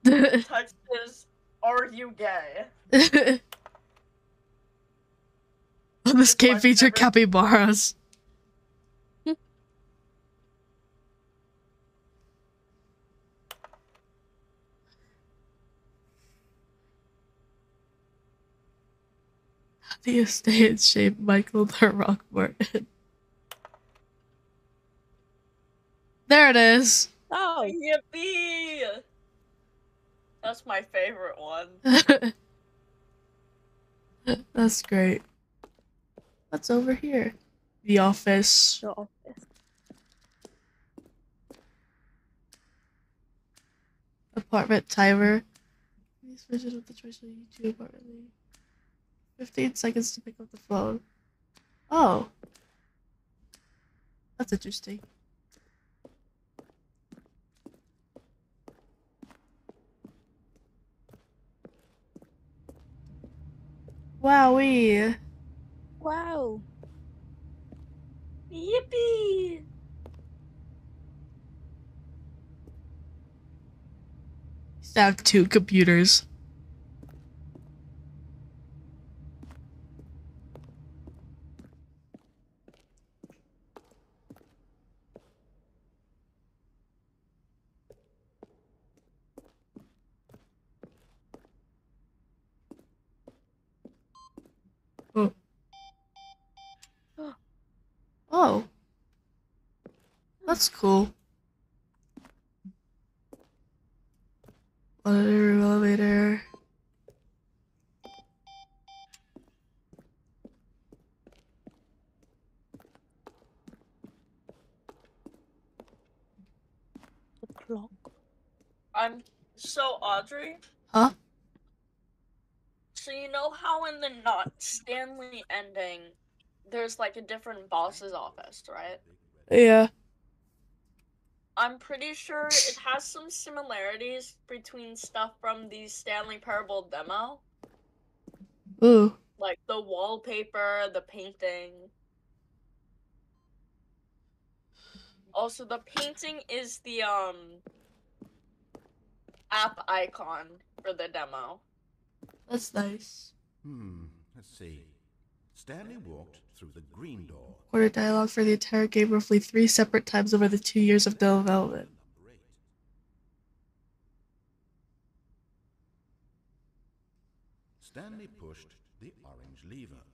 Text is, are you gay? This game featured capybaras. How do you stay in shape, Michael the Rock Martin? There it is. Oh, Yippee! That's my favorite one. That's great. What's over here? The office. the office. Apartment timer. Please visit the choice of YouTube apartment. 15 seconds to pick up the phone. Oh. That's interesting. Wowee. Wow. Yippee! Stack 2 computers. Oh. Oh. That's cool. Monitor, elevator. The clock. So Audrey? Huh? So you know how in the not Stanley ending, there's like a different boss's office, right? Yeah. I'm pretty sure it has some similarities between stuff from the Stanley Parable demo. Ooh. Like the wallpaper, the painting. Also, the painting is the app icon for the demo. That's nice. Let's see. Stanley walked through the green door. Recorded dialogue for the entire game roughly 3 separate times over the 2 years of development. Stanley pushed the orange lever.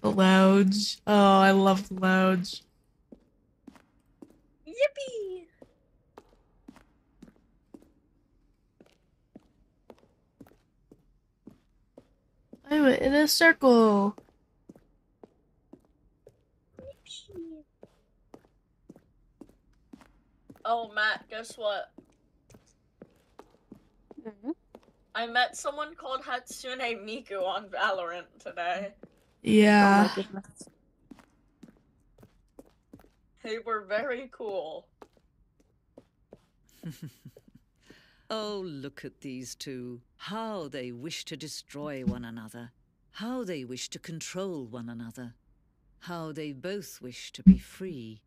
The lounge. Oh, I love the lounge. Yippee! I went in a circle. Oh, Matt, guess what? I met someone called Hatsune Miku on Valorant today. Yeah. Oh my goodness. They were very cool. Oh, look at these two. How they wish to destroy one another. How they wish to control one another. How they both wish to be free.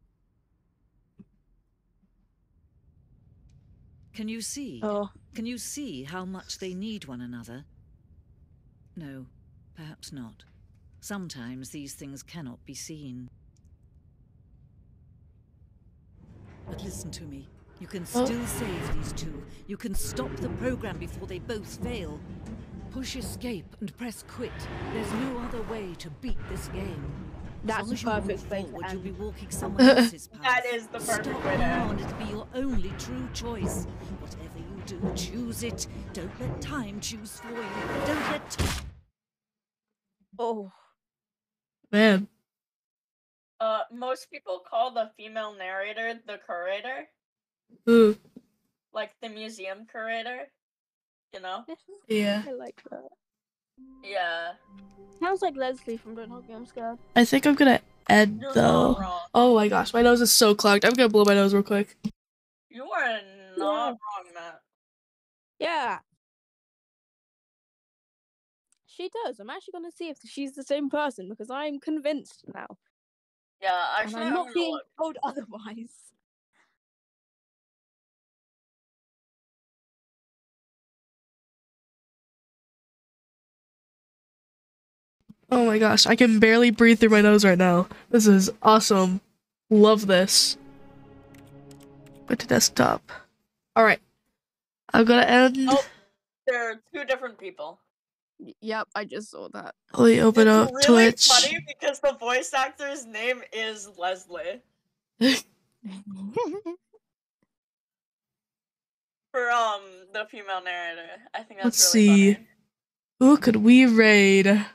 Can you see? Oh. Can you see how much they need one another? No, perhaps not. Sometimes these things cannot be seen. But listen to me. You can still save these two. You can stop the program before they both fail. Push escape and press quit. There's no other way to beat this game. That's a perfect way to You'll be end. walking someone else's path. That is the perfect Stop way to now end. and it'll be your only true choice. Whatever you do, choose it. Don't let time choose for you. Don't let Oh. Man. Most people call the female narrator the curator. Ooh. Like the museum curator. You know? Yeah. I like that. Yeah. Sounds like Leslie from Don't Hug Me, I'm Scared. I think I'm gonna end You're though. not wrong. Oh my gosh, my nose is so clogged. I'm gonna blow my nose real quick. You are not wrong, Matt. Yeah. She does. I'm actually gonna see if she's the same person because I'm convinced now. Yeah, And actually, I'm I'm not gonna being look. told otherwise. Oh my gosh, I can barely breathe through my nose right now. This is awesome. Love this. Go to desktop. Alright. I'm gonna end. Oh, they're two different people. Yep, I just saw that. Let me open up It's really Twitch. funny because the voice actor's name is Leslie. For the female narrator. I think that's Let's really see. funny. Who could we raid?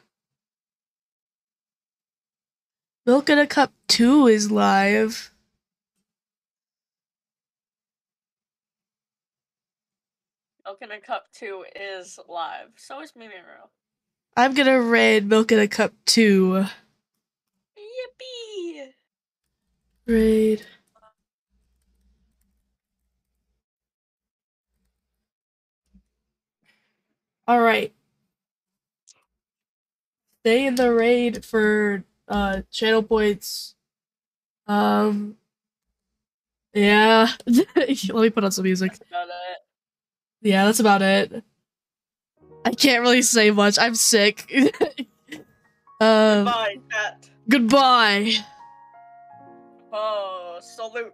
Milk in a Cup 2 is live. Milk in a Cup 2 is live. So is Mimiru. I'm gonna raid Milk in a Cup 2. Yippee! Raid. Alright. Stay in the raid for channel points. Yeah. Let me put on some music. That's about it. Yeah, that's about it. I can't really say much. I'm sick. Goodbye, chat. Goodbye. Oh, salute.